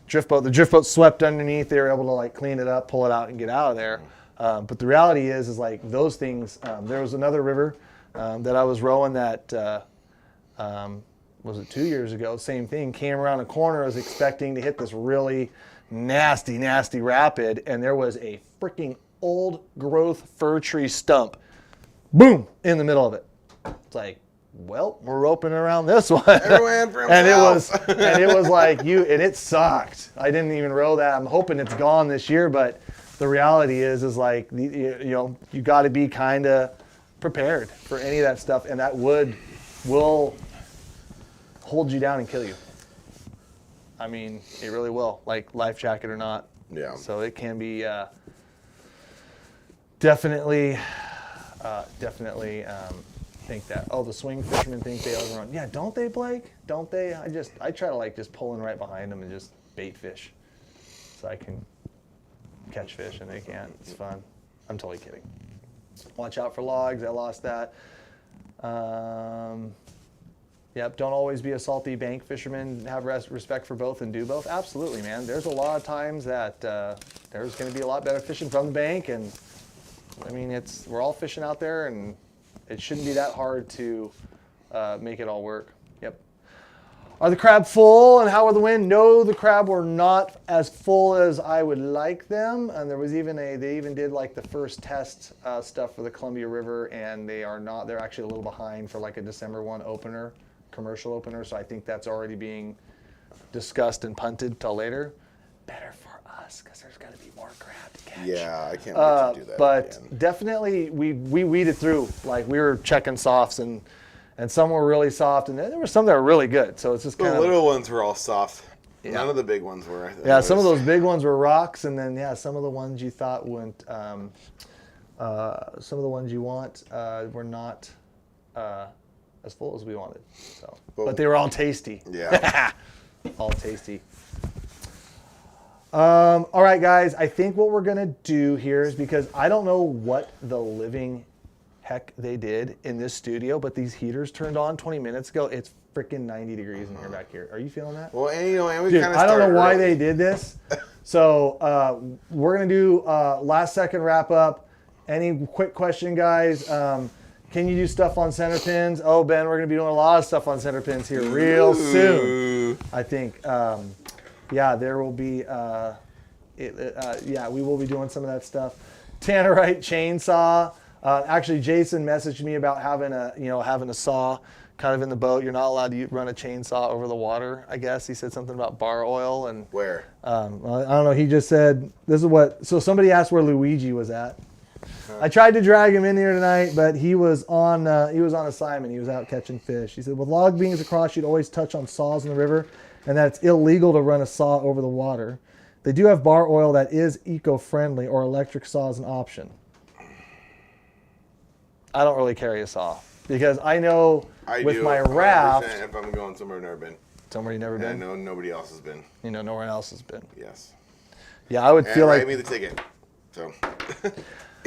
drift boat swept underneath. They were able to like clean it up, pull it out, and get out of there. But the reality is like those things. There was another river that I was rowing that was it 2 years ago? Same thing. Came around a corner, was expecting to hit this really nasty rapid, and there was a freaking old growth fir tree stump, boom, in the middle of it. It's like, well, we're roping around this one. Everyone for himself. and it was like and it sucked. I didn't even row that. I'm hoping it's gone this year, but the reality is like, you got to be kind of prepared for any of that stuff, and that wood will hold you down and kill you. I mean, it really will, like life jacket or not. Yeah. So it can be definitely think that. Oh, the swing fishermen think they overrun. Yeah, don't they, Blake? Don't they? I try to like just pull in right behind them and just bait fish, so I can catch fish and they can't. It's fun. I'm totally kidding. Watch out for logs. I lost that. Yep. Don't always be a salty bank fisherman. Have respect for both and do both. Absolutely, man. There's a lot of times that there's going to be a lot better fishing from the bank, and I mean we're all fishing out there, and it shouldn't be that hard to make it all work. Yep. Are the crab full and how are the wind? No, the crab were not as full as I would like them. And there was they even did like the first test stuff for the Columbia River, and they're actually a little behind for like a December 1 opener, commercial opener. So I think that's already being discussed and punted till later. Better for us because there's got to be more crab to catch. Yeah, I can't wait to do that. But again. Definitely, we weeded through. Like we were checking softs, and some were really soft, and then there were some that were really good. So it's just kind the of little ones were all soft. Yeah. None of the big ones were. Yeah, some of those big ones were rocks, and then some of the ones you thought went. Some of the ones you want were not as full as we wanted. So, but they were all tasty. Yeah. All tasty. All right, guys, I think what we're going to do here is, because I don't know what the living heck they did in this studio, but these heaters turned on 20 minutes ago. It's freaking 90 degrees in here back here. Are you feeling that? Well, and we Dude, kind of I don't know why they did this. So we're going to do last second wrap up. Any quick question, guys? Can you do stuff on center pins? Oh, Ben, we're going to be doing a lot of stuff on center pins here real soon. I think. Yeah, there will be. We will be doing some of that stuff. Tannerite chainsaw. Actually, Jason messaged me about having a saw kind of in the boat. You're not allowed to run a chainsaw over the water. I guess he said something about bar oil and. Where? I don't know. He just said this is what. So somebody asked where Luigi was at. I tried to drag him in here tonight, but he was on assignment. He was out catching fish. He said, with log beams across, you'd always touch on saws in the river, and that it's illegal to run a saw over the water. They do have bar oil that is eco-friendly, or electric saw is an option. I don't really carry a saw because I know with my raft. If I'm going somewhere I've never been. Somewhere you've never been? I know nobody else has been. You know, nowhere else has been. Yes. Yeah, I would feel like. Write me the ticket. So.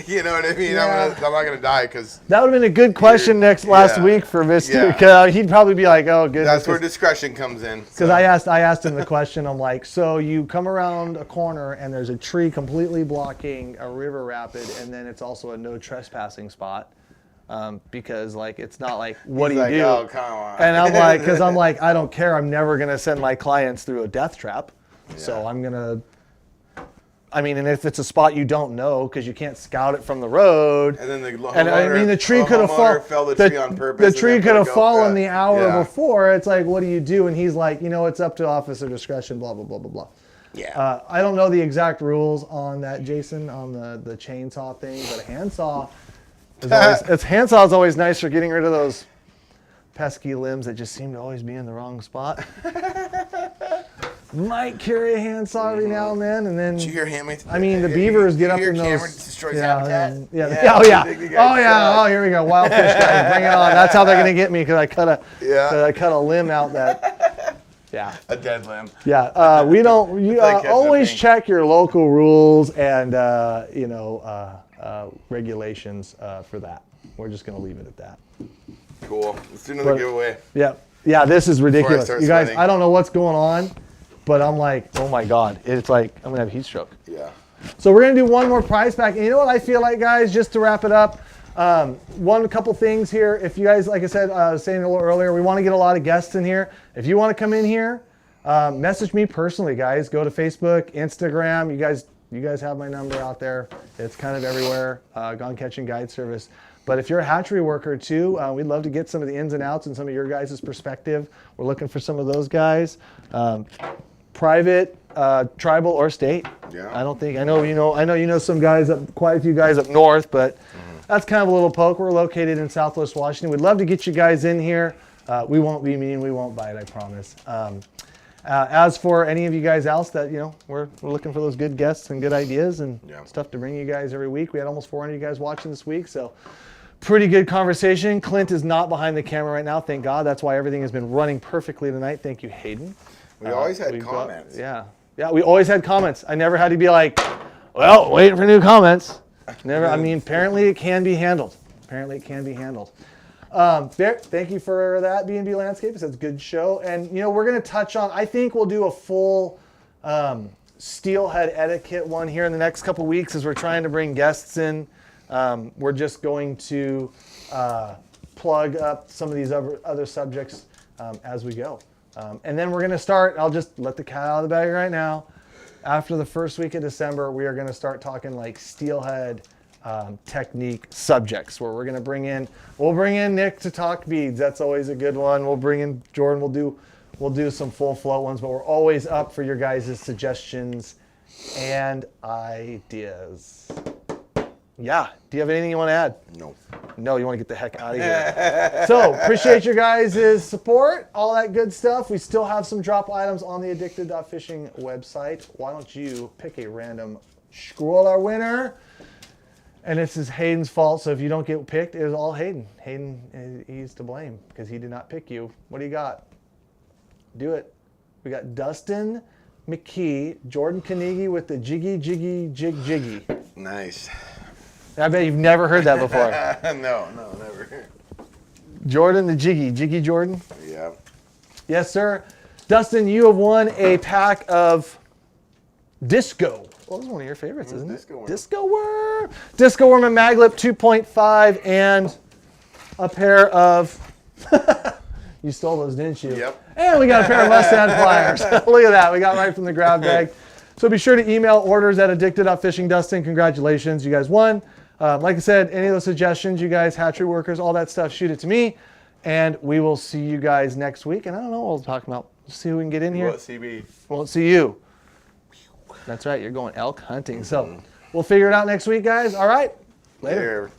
You know what I mean? Yeah. I'm not gonna die because that would have been a good question last week for Mr. Because he'd probably be like, "Oh, goodness." That's where discretion comes in. Because I asked him the question. I'm like, so you come around a corner and there's a tree completely blocking a river rapid, and then it's also a no trespassing spot, because like it's not like what He's do you do? Oh, come on. And I'm like, I don't care. I'm never gonna send my clients through a death trap, so I'm gonna. I mean, and if it's a spot you don't know because you can't scout it from the road, and then the tree could have fallen. Fell the tree on purpose. The tree could have fallen the hour before. It's like, what do you do? And he's like, it's up to officer discretion. Blah blah blah blah blah. Yeah. I don't know the exact rules on that, Jason, on the chainsaw thing, but a handsaw is always nice for getting rid of those pesky limbs that just seem to always be in the wrong spot. Might carry a handsaw every now and then, Did you hear him? I mean, the beavers get up in those. Cameron destroys habitat. Oh yeah. Oh, here we go. Wild fish guys, bring it on. That's how they're gonna get me because I cut a limb out that. Yeah. A dead limb. Yeah. We don't. You always check your local rules and regulations for that. We're just gonna leave it at that. Cool. Let's do another giveaway. Yeah. Yeah. This is ridiculous. You guys, sweating. I don't know what's going on. But I'm like, oh my God, it's like, I'm gonna have a heat stroke. Yeah. So we're gonna do one more prize pack. And you know what I feel like, guys, just to wrap it up? One couple things here. If you guys, like I said, I was saying a little earlier, we want to get a lot of guests in here. If you want to come in here, message me personally, guys. Go to Facebook, Instagram. You guys have my number out there. It's kind of everywhere. Gone Catching Guide Service. But if you're a hatchery worker too, we'd love to get some of the ins and outs and some of your guys' perspective. We're looking for some of those guys. Private, tribal, or state. Yeah. I know you know some guys quite a few guys up north, but that's kind of a little poke. We're located in Southwest Washington. We'd love to get you guys in here. We won't be mean, we won't bite, I promise. As for any of you guys else that, we're looking for those good guests and good ideas and stuff to bring you guys every week. We had almost 400 of you guys watching this week, so pretty good conversation. Clint is not behind the camera right now, thank God. That's why everything has been running perfectly tonight. Thank you, Hayden. We always had comments. Yeah, we always had comments. I never had to be like, well, waiting for new comments. Never. I mean, apparently it can be handled. Thank you for that, B&B Landscapes. That's a good show. And, we're going to touch on, I think we'll do a full steelhead etiquette one here in the next couple weeks as we're trying to bring guests in. We're just going to plug up some of these other subjects as we go. And then we're going to start, I'll just let the cat out of the bag right now. After the first week of December, we are going to start talking like steelhead technique subjects where we're going to we'll bring in Nick to talk beads. That's always a good one. We'll bring in Jordan. We'll do some full float ones, but we're always up for your guys' suggestions and ideas. Yeah. Do you have anything you want to add? No, you want to get the heck out of here. So, appreciate your guys' support, all that good stuff. We still have some drop items on the Etiquette.fishing website. Why don't you pick a random Schroller winner? And this is Hayden's fault, so if you don't get picked, it was all Hayden. Hayden, he's to blame because he did not pick you. What do you got? Do it. We got Dustin McKee, Jordan Carnegie with the jiggy, jiggy, jig, jiggy. Nice. I bet you've never heard that before. No, never. Jordan the Jiggy Jordan? Yeah. Yes, sir. Dustin, you have won a pack of Disco. Well, this is one of your favorites, isn't it? Disco Worm. Disco Worm and Maglip 2.5 and a pair of... You stole those, didn't you? Yep. And we got a pair of Mustang pliers. Look at that. We got right from the grab bag. So be sure to email orders at addicted.fishing. Dustin, congratulations. You guys won. Like I said, any of those suggestions, you guys, hatchery workers, all that stuff, shoot it to me. And we will see you guys next week. And I don't know what we'll talk about. Let's see who we can get in here. We won't see me. Won't see you. That's right. You're going elk hunting. So we'll figure it out next week, guys. All right. Later.